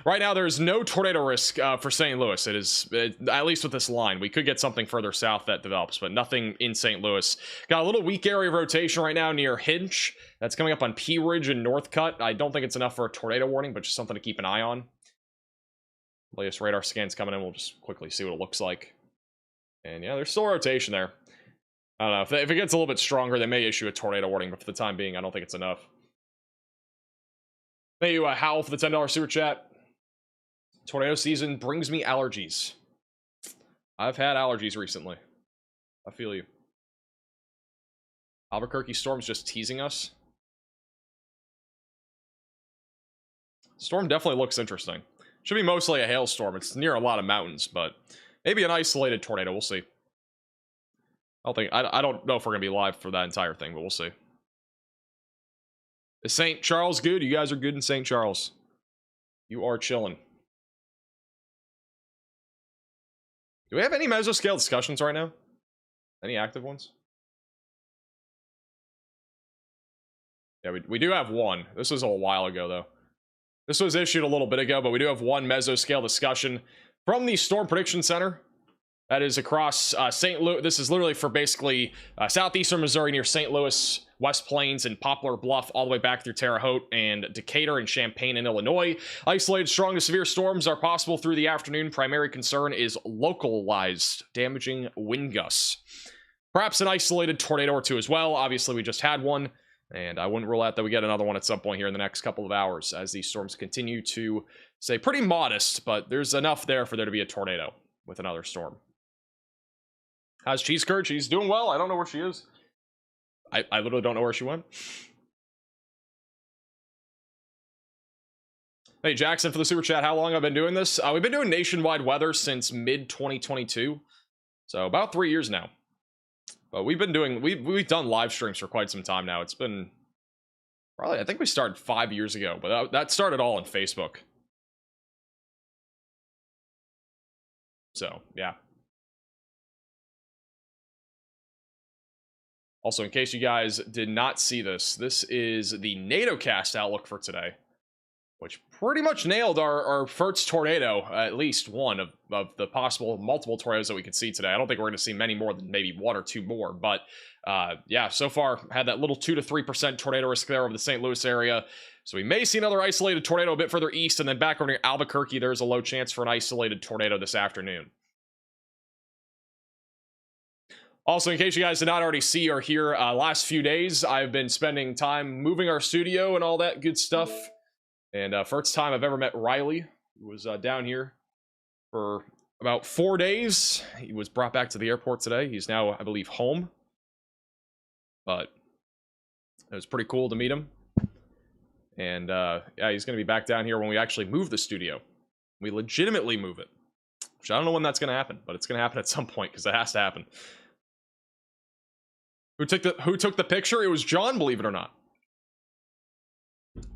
Right now, there is no tornado risk for St. Louis. It is, at least with this line. We could get something further south that develops, but nothing in St. Louis. Got a little weak area of rotation right now near Hinch. That's coming up on Pea Ridge and Northcutt. I don't think it's enough for a tornado warning, but just something to keep an eye on. Latest radar scans coming in. We'll just quickly see what it looks like. And yeah, there's still rotation there. I don't know. If it gets a little bit stronger, they may issue a tornado warning, but for the time being, I don't think it's enough. Thank you, Howell, for the $10 super chat. Tornado season brings me allergies. I've had allergies recently. I feel you. Albuquerque storm's just teasing us. Storm definitely looks interesting. Should be mostly a hailstorm. It's near a lot of mountains, but maybe an isolated tornado. We'll see. I don't know if we're gonna be live for that entire thing, but we'll see. Is St. Charles good? You guys are good in St. Charles. You are chilling. Do we have any mesoscale discussions right now? Any active ones? Yeah, we do have one. This was a while ago, though. This was issued a little bit ago, but we do have one mesoscale discussion from the Storm Prediction Center. That is across St. Louis. This is literally for basically southeastern Missouri near St. Louis, West Plains, and Poplar Bluff, all the way back through Terre Haute and Decatur and Champaign in Illinois. Isolated strong to severe storms are possible through the afternoon. Primary concern is localized, damaging wind gusts. Perhaps an isolated tornado or two as well. Obviously, we just had one, and I wouldn't rule out that we get another one at some point here in the next couple of hours as these storms continue to stay pretty modest, but there's enough there for there to be a tornado with another storm. How's Cheese Curd? She's doing well. I don't know where she is. I literally don't know where she went. Hey, Jackson for the super chat. How long I've been doing this? We've been doing nationwide weather since mid-2022. So about 3 years now. But we've done live streams for quite some time now. It's been probably, I think we started 5 years ago, but that started all on Facebook. So, yeah. Also, in case you guys did not see this, this is the NATO cast outlook for today, which pretty much nailed our first tornado, at least one of the possible multiple tornadoes that we could see today. I don't think we're going to see many more than maybe one or two more, but yeah, so far had that little 2 to 3% tornado risk there over the St. Louis area. So we may see another isolated tornado a bit further east, and then back over near Albuquerque, there's a low chance for an isolated tornado this afternoon. Also, in case you guys did not already see or hear, last few days, I've been spending time moving our studio and all that good stuff. And first time I've ever met Riley, who was down here for about 4 days. He was brought back to the airport today. He's now, I believe, home. But it was pretty cool to meet him. And yeah, he's going to be back down here when we actually move the studio. We legitimately move it. Which I don't know when that's going to happen, but it's going to happen at some point because it has to happen. Who took the picture? It was John, believe it or not.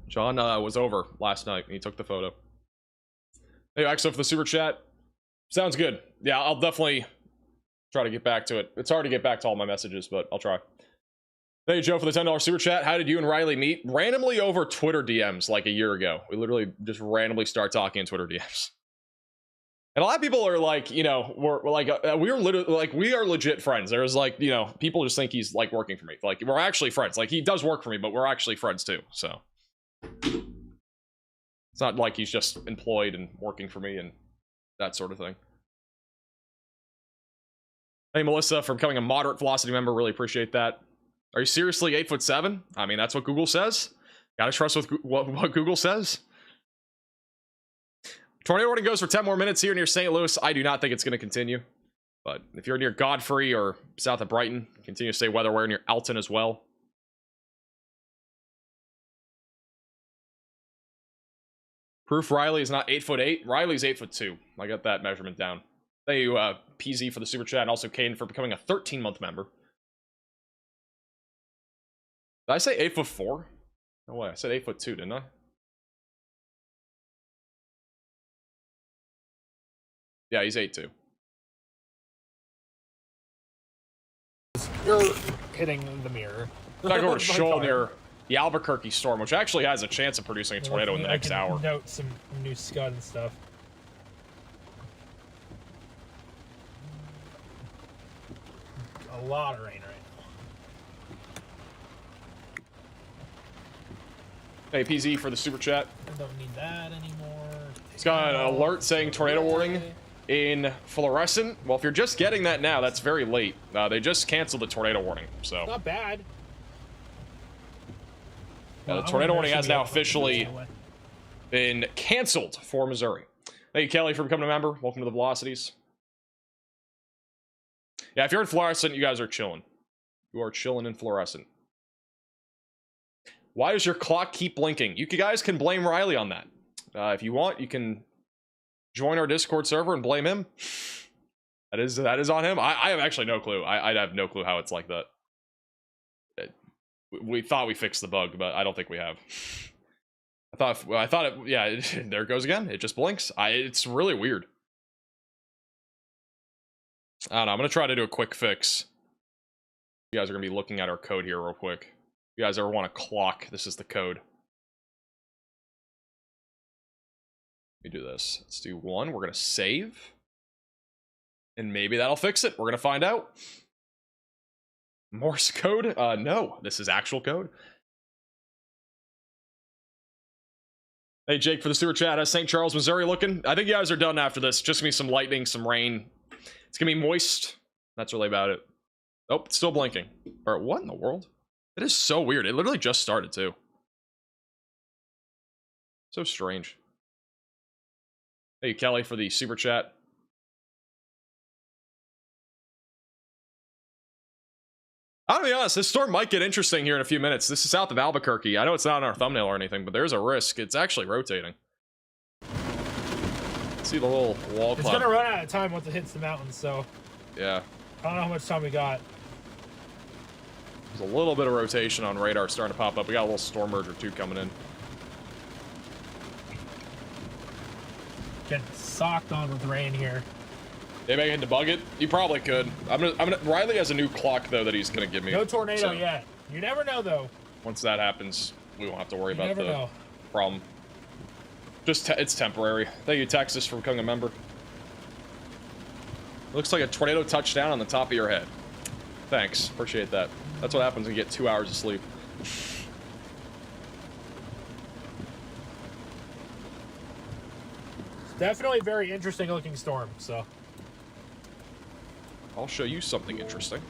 John was over last night and he took the photo. Hey, Axo for the super chat. Sounds good. Yeah, I'll definitely try to get back to it. It's hard to get back to all my messages, but I'll try. Hey, Joe for the $10 super chat. How did you and Riley meet? Randomly over Twitter DMs like a year ago. We literally just randomly start talking in Twitter DMs. And a lot of people are like, you know, we're like, we're literally like, we are legit friends. There's like, you know, people just think he's like working for me. Like, we're actually friends. Like, he does work for me, but we're actually friends too. So it's not like he's just employed and working for me and that sort of thing. Hey, Melissa, for becoming a moderate velocity member. Really appreciate that. Are you seriously 8'7"? I mean, that's what Google says. Gotta trust with what Google says. Tornado warning goes for 10 more minutes here near St. Louis. I do not think it's going to continue. But if you're near Godfrey or south of Brighton, continue to stay weather aware near Alton as well. Proof Riley is not 8'8". Riley's 8'2". I got that measurement down. Thank you, PZ, for the super chat, and also Caden for becoming a 13-month member. Did I say 8'4"? No way, I said 8'2", didn't I? Yeah, he's 8'2". You're hitting the mirror. Back over to Shoal near the Albuquerque storm, which actually has a chance of producing a tornado in the next hour. Note some new scud and stuff. A lot of rain right now. Hey, PZ for the super chat. I don't need that anymore. It's got an alert saying tornado warning in Fluorescent. Well, if you're just getting that now, that's very late. They just canceled the tornado warning, so. Not bad. The tornado warning has now officially been canceled for Missouri. Thank you, Kelly, for becoming a member. Welcome to the Velocities. Yeah, if you're in Fluorescent, you guys are chilling. You are chilling in Fluorescent. Why does your clock keep blinking? You guys can blame Riley on that. If you want, you can join our Discord server and blame him. That is on him. I have actually no clue. I have no clue how it's like that. We thought we fixed the bug, but I don't think we have. I thought it, yeah, there it goes again. It just blinks. It's really weird. I don't know. I'm going to try to do a quick fix. You guys are going to be looking at our code here real quick. If you guys ever want a clock, this is the code. me do this. Let's do 1. We're gonna save. And maybe that'll fix it. We're gonna find out. Morse code? No. This is actual code. Hey, Jake, for the super chat. How's St. Charles, Missouri looking? I think you guys are done after this. Just gonna be some lightning, some rain. It's gonna be moist. That's really about it. Oh, it's still blinking. Or what in the world? It is so weird. It literally just started, too. So strange. Hey, Kelly, for the super chat. I'll be honest, this storm might get interesting here in a few minutes. This is south of Albuquerque. I know it's not on our thumbnail or anything, but there's a risk. It's actually rotating. See the little wall cloud. It's gonna run out of time once it hits the mountains, so... Yeah. I don't know how much time we got. There's a little bit of rotation on radar starting to pop up. We got a little storm merge or two coming in. Getting socked on with rain here. Maybe I can debug it. You probably could. Riley has a new clock though that he's gonna give me. No tornado yet. You never know though. Once that happens, we won't have to worry about the know. problem. Just it's temporary. Thank you, Texas, for becoming a member. Looks like a tornado touchdown on the top of your head. Thanks, appreciate that. That's what happens when you get 2 hours of sleep. It's definitely a very interesting looking storm, so. I'll show you something interesting.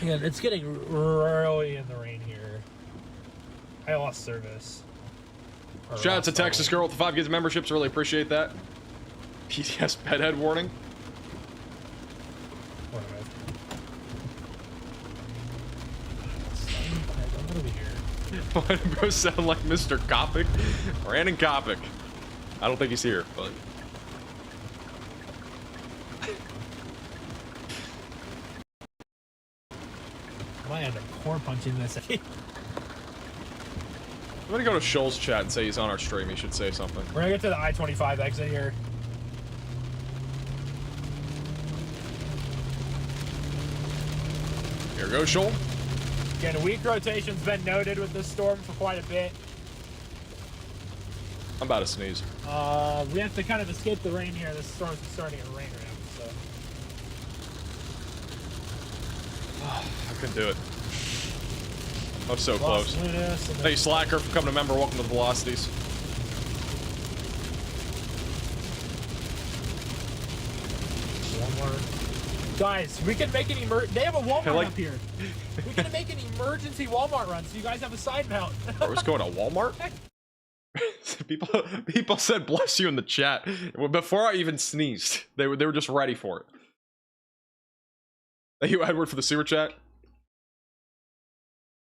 Yeah, it's getting really in the rain here. I lost service. Shout out to Texas Girl with the 5 gigs of memberships. Really appreciate that. PTS bedhead warning. What over here? Why do bro sound like Mr. Kopic? Brandon Kopic. I don't think he's here, but... I might end up core punching this. I'm gonna go to Shoal's chat and say he's on our stream. He should say something. We're gonna get to the I-25 exit here. Here goes Shoal. Again, weak rotation's been noted with this storm for quite a bit. I'm about to sneeze. We have to kind of escape the rain here. This storm's starting to rain right now, so. I couldn't do it. I was so close. Hey, Slacker, for coming to member. Welcome to the Velocities. Walmart. Guys, we can make an they have a Walmart up here. We can make an emergency Walmart run so you guys have a side mount. I was going to Walmart? people said bless you in the chat before I even sneezed. They were just ready for it. Thank you, Edward, for the super chat.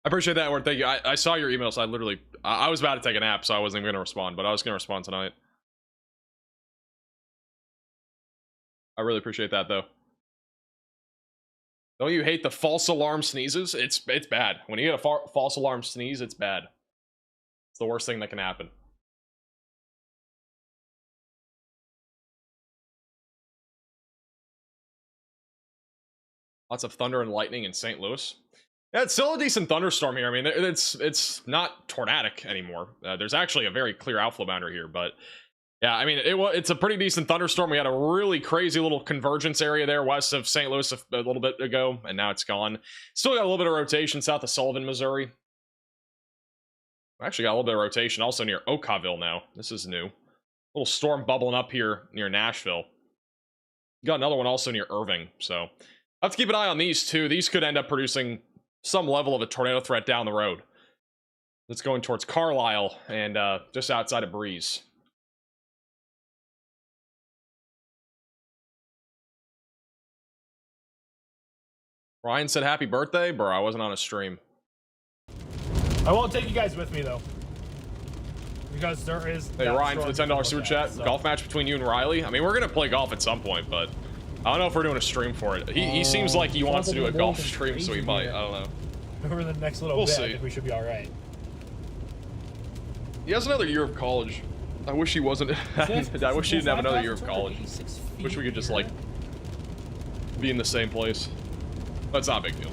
I appreciate that, Edward. Thank you. I saw your email, so I was about to take a nap, so I wasn't even gonna respond, but I was gonna respond tonight. I really appreciate that, though. Don't you hate the false alarm sneezes? It's bad. When you get a false alarm sneeze, it's bad. It's the worst thing that can happen. Lots of thunder and lightning in St. Louis. Yeah, it's still a decent thunderstorm here. I mean, it's not tornadic anymore. There's actually a very clear outflow boundary here, but yeah, I mean, it's a pretty decent thunderstorm. We had a really crazy little convergence area there west of St. Louis a little bit ago, and now it's gone. Still got a little bit of rotation south of Sullivan, Missouri. Actually got a little bit of rotation also near Okawville now. This is new. Little storm bubbling up here near Nashville. Got another one also near Irving, so I have to keep an eye on these two. These could end up producing some level of a tornado threat down the road. It's going towards Carlisle and just outside of Breeze. Ryan said happy birthday? Bro, I wasn't on a stream. I won't take you guys with me, though. Because there is... Hey, Ryan, for the $10 super chat. So. Golf match between you and Riley? I mean, we're going to play golf at some point, but I don't know if we're doing a stream for it. He seems like he wants to do a golf stream, so he might. I don't know. Over the next little bit, I think we should be all right. He has another year of college. I wish he wasn't. I wish he didn't have another year of college. Wish we could just, like, be in the same place. But it's not a big deal.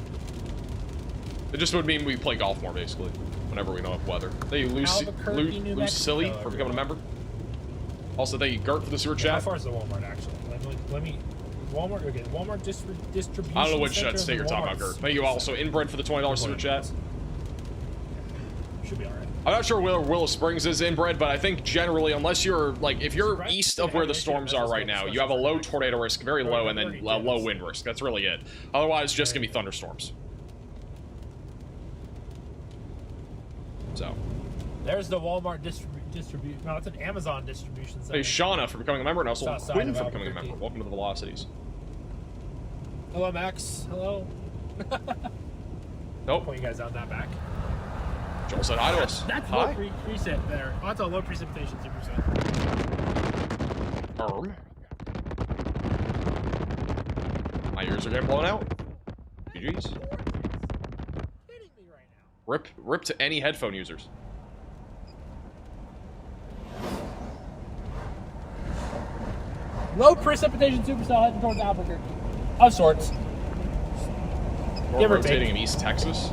It just would mean we play golf more, basically. whenever we know of weather. Thank you, Albuquerque, New Lucy Silly, Mexico, for becoming a member. everyone. Also, thank you, Gert, for the super How chat. far is the Walmart, actually? Let me Walmart, okay, Walmart distribution. I don't know which center state you're talking about, Gert. Thank you also, Inbred, for the $20 super chat. Should be alright. I'm not sure where Willow Springs is inbred, but I think generally, unless you're, like, if you're east of where the storms are right now, you have a low tornado risk, very low, and then low wind risk. That's really it. Otherwise, just gonna be thunderstorms. So. There's the Walmart distribution. No, it's an Amazon distribution center. Hey, Shauna, for becoming a member, and also Quinn for becoming a Albuquerque. member. Welcome to the Velocities. Hello, Max. Hello. Nope. Point you guys out that back. Joel said hi to us. That's hi. low preset there. Oh, that's a low precipitation 2%. My ears are getting blown out. GG's. Rip to any headphone users. Low precipitation 2% heading towards Albuquerque. Of sorts. We're rotating in East Texas.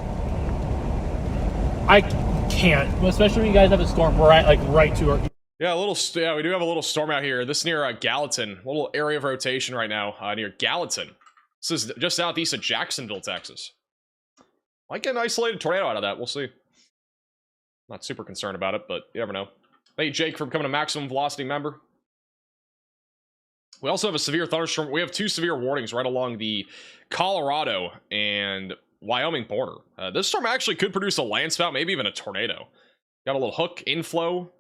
I can't, especially when you guys have a storm right to our. Yeah, yeah, we do have a little storm out here. This is near Gallatin, a little area of rotation right now near Gallatin. This is just southeast of Jacksonville, Texas. Might get an isolated tornado out of that. We'll see. Not super concerned about it, but you never know. Thank you, Jake, for becoming a maximum velocity member. We also have a severe thunderstorm. We have 2 severe warnings right along the Colorado and Wyoming border. This storm actually could produce a landspout, maybe even a tornado. Got a little hook inflow.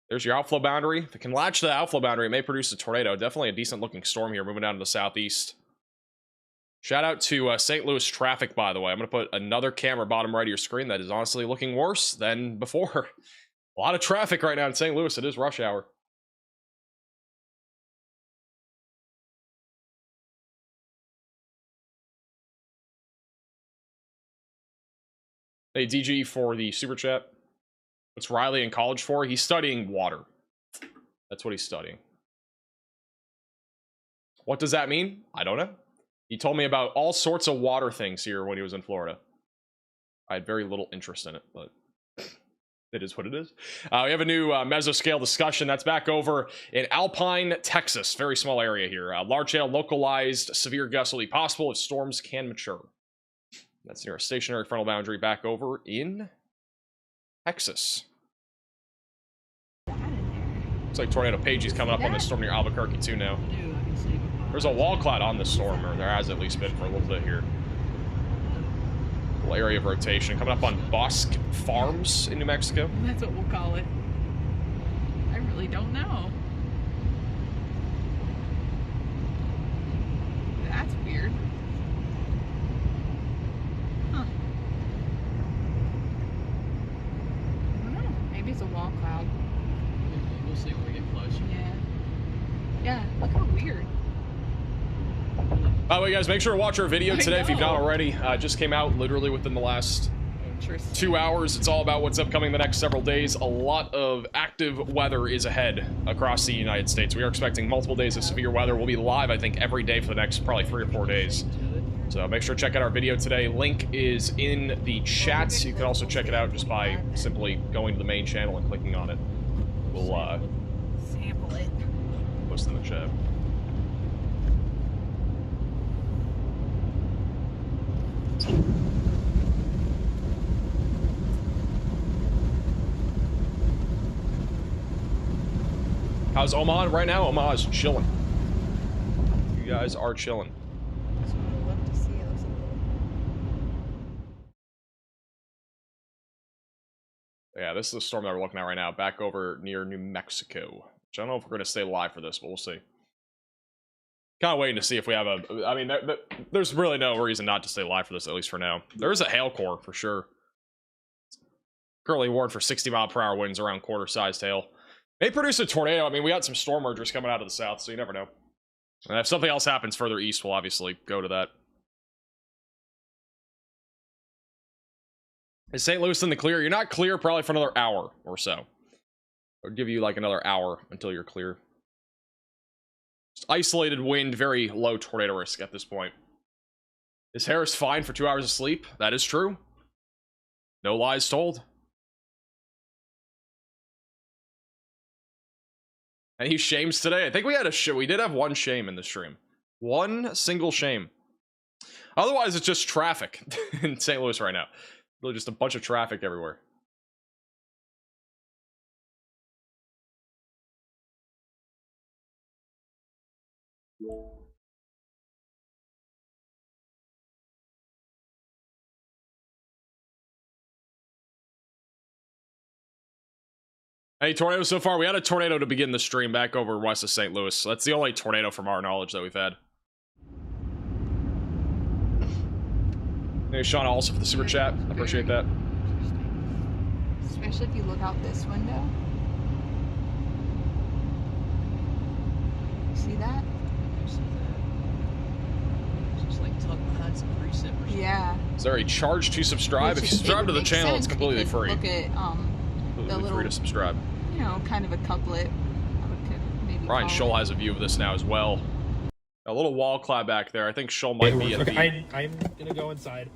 There's your outflow boundary. If it can latch to the outflow boundary, it may produce a tornado. Definitely a decent looking storm here moving down to the southeast. Shout out to St. Louis traffic, by the way. I'm going to put another camera bottom right of your screen that is honestly looking worse than before. A lot of traffic right now in St. Louis. It is rush hour. Hey, DG for the super chat. What's Riley in college for? He's studying water. That's what he's studying. What does that mean? I don't know. He told me about all sorts of water things here when he was in Florida. I had very little interest in it, but it is what it is. We have a new mesoscale discussion that's back over in Alpine, Texas. Very small area here. Large-scale, localized, severe gusts will be possible if storms can mature. That's near a stationary frontal boundary back over in Texas. Looks like Tornado Pagey's coming up on this storm near Albuquerque too now. There's a wall cloud on this storm, or there has at least been for a little bit here. Little area of rotation coming up on Bosque Farms in New Mexico. That's what we'll call it. I really don't know. That's weird. Huh. I don't know. Maybe it's a wall cloud. We'll see when we get close. Yeah. Yeah, look how weird. By the way, guys, make sure to watch our video today if you've not already. Just came out literally within the last 2 hours. It's all about what's upcoming the next several days. A lot of active weather is ahead across the United States. We are expecting multiple days of severe weather. We'll be live, I think, every day for the next probably 3 or 4 days. So make sure to check out our video today. Link is in the chat. You can also check it out just by simply going to the main channel and clicking on it. We'll Sample it. post in the chat. How's Omaha right now? Omaha's chilling. You guys are chilling. That's what I love to see. It looks Yeah, this is the storm that we're looking at right now, back over near New Mexico. Which I don't know if we're going to stay live for this, but we'll see. Kind of waiting to see if we have a... I mean, there's really no reason not to stay live for this, at least for now. There is a hail core, for sure. Currently warned for 60-mile-per-hour winds around quarter-sized hail. May produce a tornado. I mean, we got some storm mergers coming out of the south, so you never know. And if something else happens further east, we'll obviously go to that. Is St. Louis in the clear? You're not clear probably for another hour or so. I'll give you like another hour until you're clear. Just isolated wind, very low tornado risk at this point. Is Harris fine for 2 hours of sleep? That is true. No lies told. Any shames today? I think we had we did have one shame in the stream. One single shame. Otherwise, it's just traffic in St. Louis right now. Really just a bunch of traffic everywhere. Any tornadoes so far? We had a tornado to begin the stream back over west of St. Louis. So that's the only tornado from our knowledge that we've had. Thank you, Sean, also for the super chat. I appreciate that. Especially if you look out this window. You see that? I see that. It's just like tucked behind some precip or something. Yeah. Is there a charge to subscribe? If you subscribe to the channel, it's completely free. Look at Completely free to subscribe. You know, kind of a couplet. Maybe Ryan Scholl has a view of this now as well. A little wall clap back there. I think Scholl might be at the... I'm gonna go inside.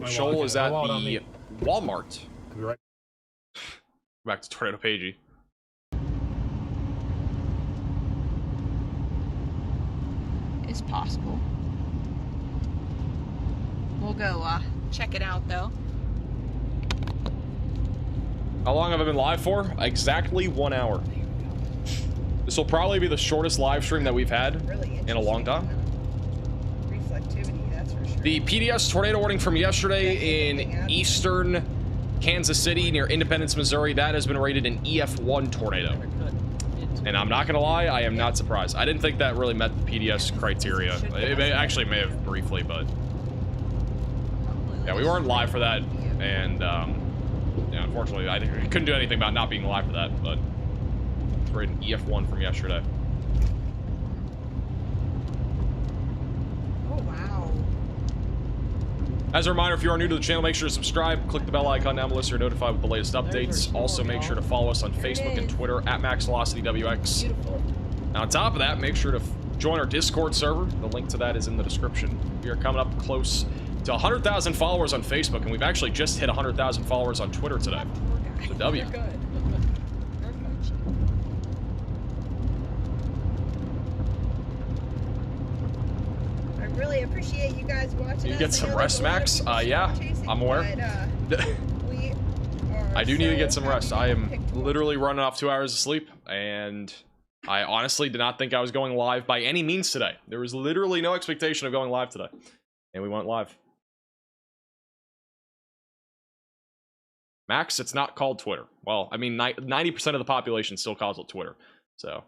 Scholl is at the Walmart. I'll be right. Back to Tornado Pagey. It's possible. We'll go check it out though. How long have I been live for? Exactly 1 hour. This will probably be the shortest live stream that we've had in a long time. Reflectivity, that's for sure. The PDS tornado warning from yesterday in eastern Kansas City near Independence, Missouri, that has been rated an EF1 tornado. And I'm not gonna lie, I am not surprised. I didn't think that really met the PDS criteria. It actually may have briefly, but yeah, we weren't live for that, and yeah, unfortunately, I couldn't do anything about not being live for that, but it's rated an EF1 from yesterday. Oh, wow. As a reminder, if you are new to the channel, make sure to subscribe, click the bell icon down below so you're notified with the latest updates. Also, make sure to follow us on Facebook and Twitter at MaxVelocityWX. Beautiful. And on top of that, make sure to join our Discord server. The link to that is in the description. We are coming up close to 100,000 followers on Facebook, and we've actually just hit 100,000 followers on Twitter today. So W. Good. I really appreciate you guys watching. You get some rest, Max? Yeah, I'm aware. I do need to get some rest. I am literally running off 2 hours of sleep, and I honestly did not think I was going live by any means today. There was literally no expectation of going live today, and we went live. Max, it's not called Twitter. Well, I mean, 90% of the population still calls it Twitter, so.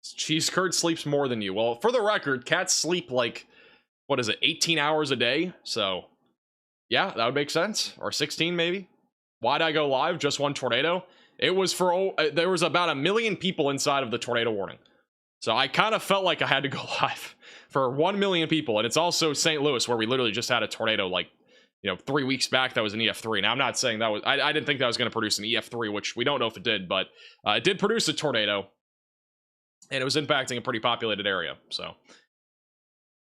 Cheese curd sleeps more than you. Well, for the record, cats sleep like, what is it, 18 hours a day? So, yeah, that would make sense. Or 16 maybe. Why'd I go live? Just one tornado? It was for, there was about 1 million people inside of the tornado warning. So I kind of felt like I had to go live for 1 million people. And it's also St. Louis, where we literally just had a tornado like, 3 weeks back that was an EF3. Now, I'm not saying that was, I didn't think that was going to produce an EF3, which we don't know if it did, but it did produce a tornado. And it was impacting a pretty populated area. So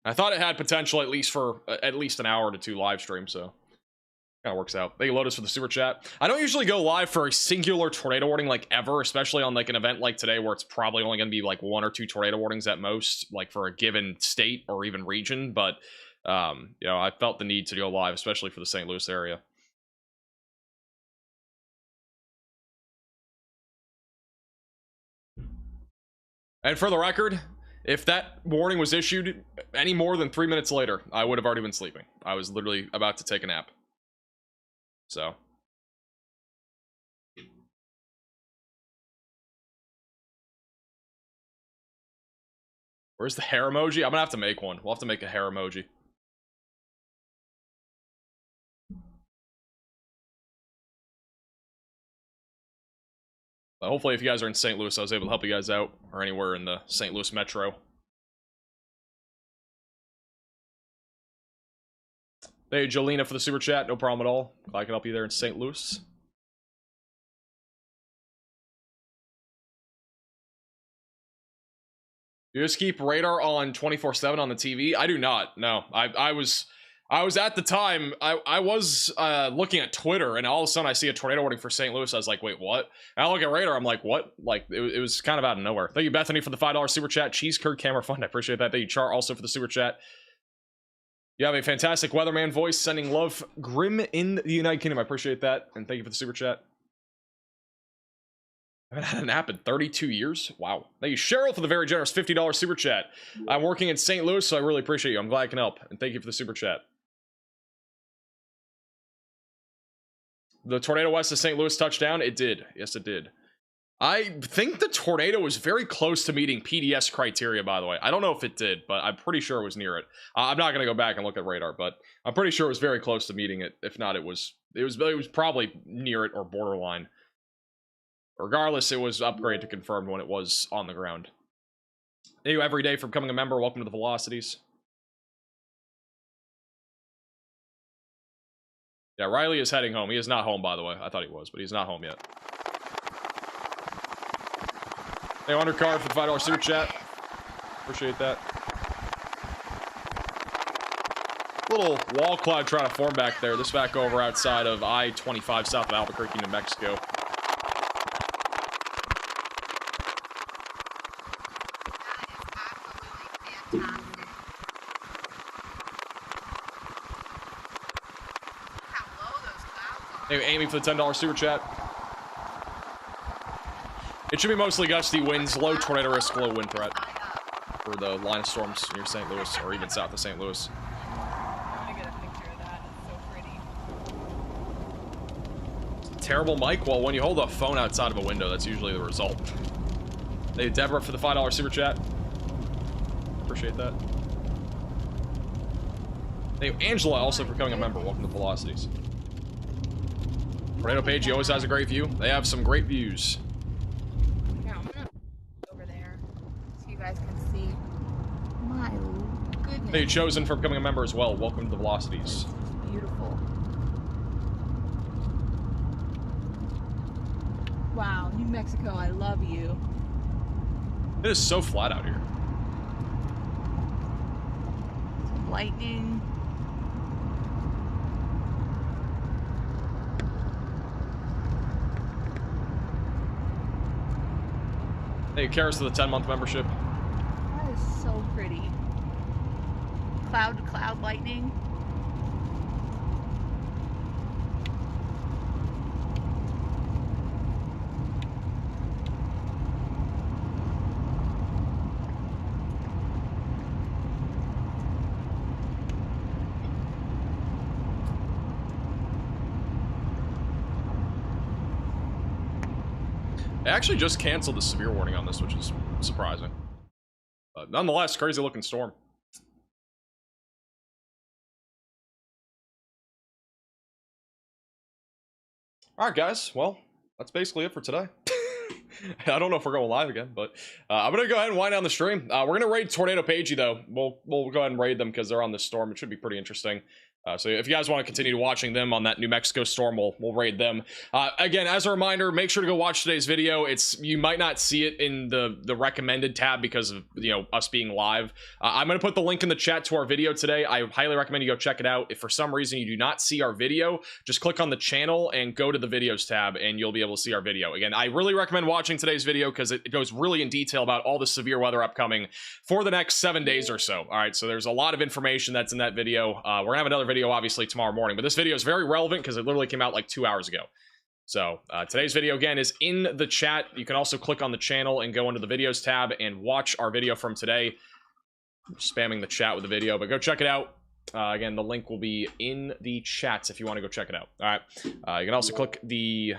I thought it had potential at least for at least an hour to 2 live streams. So kind of works out. Thank you, Lotus, for the super chat. I don't usually go live for a singular tornado warning like ever, especially on like an event like today where it's probably only going to be like 1 or 2 tornado warnings at most, like for a given state or even region. But I felt the need to go live, especially for the St. Louis area. And for the record, if that warning was issued any more than 3 minutes later, I would have already been sleeping. I was literally about to take a nap. So. Where's the hair emoji? I'm gonna have to make one. We'll have to make a hair emoji. But hopefully if you guys are in St. Louis, I was able to help you guys out, or anywhere in the St. Louis metro. Hey, Jolena for the super chat. No problem at all. Glad I can help you there in St. Louis. You just keep radar on 24/7 on the TV? I do not. No, I was I was at the time, I was looking at Twitter, and all of a sudden I see a tornado warning for St. Louis. I was like, wait, what? And I look at radar, I'm like, what? Like, it was kind of out of nowhere. Thank you, Bethany, for the $5 super chat. Cheese Curd Camera Fund, I appreciate that. Thank you, Char, also for the super chat. You have a fantastic weatherman voice, sending love. Grim in the United Kingdom, I appreciate that. And thank you for the super chat. I haven't had an app in 32 years. Wow. Thank you, Cheryl, for the very generous $50 super chat. I'm working in St. Louis, so I really appreciate you. I'm glad I can help. And thank you for the super chat. The tornado west of St. Louis touchdown? It did. Yes, it did. I think the tornado was very close to meeting PDS criteria, by the way. I don't know if it did, but I'm pretty sure it was near it. I'm not going to go back and look at radar, but I'm pretty sure it was very close to meeting it. If not, it was probably near it or borderline. Regardless, it was upgrade to confirmed when it was on the ground. Thank you every day for becoming a member. Welcome to the Velocities. Yeah, Riley is heading home. He is not home, by the way. I thought he was, but he's not home yet. Hey, Undercard for the $5 super chat. Appreciate that. Little wall cloud trying to form back there. This back over outside of I-25 south of Albuquerque, New Mexico. Hey, Amy for the $10 super chat. It should be mostly gusty winds, low tornado risk, low wind threat for the line of storms near St. Louis or even south of St. Louis. I want to get a picture of that. It's so pretty. Terrible mic? Well, when you hold a phone outside of a window, that's usually the result. Hey, Deborah for the $5 super chat. Appreciate that. Hey, Angela also for becoming a member. Welcome to Velocities. Tornado Page, he always has a great view. They have some great views. Yeah, I'm gonna over there so you guys can see. My goodness. Hey, Chosen for becoming a member as well. Welcome to the Velocities. It's beautiful. Wow, New Mexico, I love you. It is so flat out here. Some lightning. Hey, Karis for the 10-month membership. That is so pretty. Cloud to cloud lightning. They actually just canceled the severe warning on this, which is surprising. But nonetheless, crazy looking storm. Alright guys, well, that's basically it for today. I don't know if we're going live again, but I'm gonna go ahead and wind down the stream. We're gonna raid Tornado Pagey though. We'll go ahead and raid them because they're on this storm. It should be pretty interesting. So if you guys want to continue watching them on that New Mexico storm, we'll raid them. Again, as a reminder, make sure to go watch today's video. You might not see it in the recommended tab because of us being live. I'm going to put the link in the chat to our video today. I highly recommend you go check it out. If for some reason you do not see our video, just click on the channel and go to the videos tab and you'll be able to see our video. Again, I really recommend watching today's video because it goes really in detail about all the severe weather upcoming for the next 7 days or so. All right, so there's a lot of information that's in that video. We're gonna have another video obviously tomorrow morning, but this video is very relevant because it literally came out like 2 hours ago. So today's video again is in the chat. You can also click on the channel and go into the videos tab and watch our video from today. I'm spamming the chat with the video, but go check it out. Again, the link will be in the chats if you want to go check it out. All right, you can also click the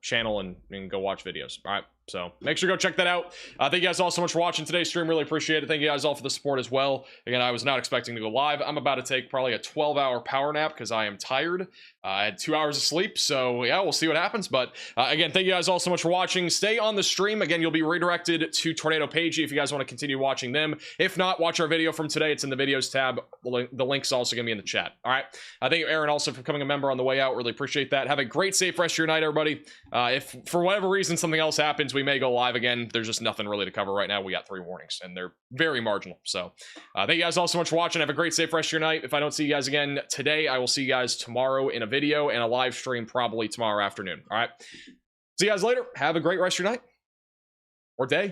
channel and go watch videos. All right, so make sure to go check that out. Thank you guys all so much for watching today's stream. Really appreciate it. Thank you guys all for the support as well. Again, I was not expecting to go live. I'm about to take probably a 12-hour power nap because I am tired. I had 2 hours of sleep, so yeah, we'll see what happens. But again, thank you guys all so much for watching. Stay on the stream. Again, you'll be redirected to Tornado Pagey if you guys want to continue watching them. If not, watch our video from today. It's in the videos tab. The link's also going to be in the chat. All right. Thank you, Aaron, also for becoming a member on the way out. Really appreciate that. Have a great, safe rest of your night, everybody. If for whatever reason something else happens, we we may go live again. There's just nothing really to cover right now. We got 3 warnings, and they're very marginal. So thank you guys all so much for watching. Have a great, safe rest of your night. If I don't see you guys again today, I will see you guys tomorrow in a video and a live stream probably tomorrow afternoon. All right. See you guys later. Have a great rest of your night or day.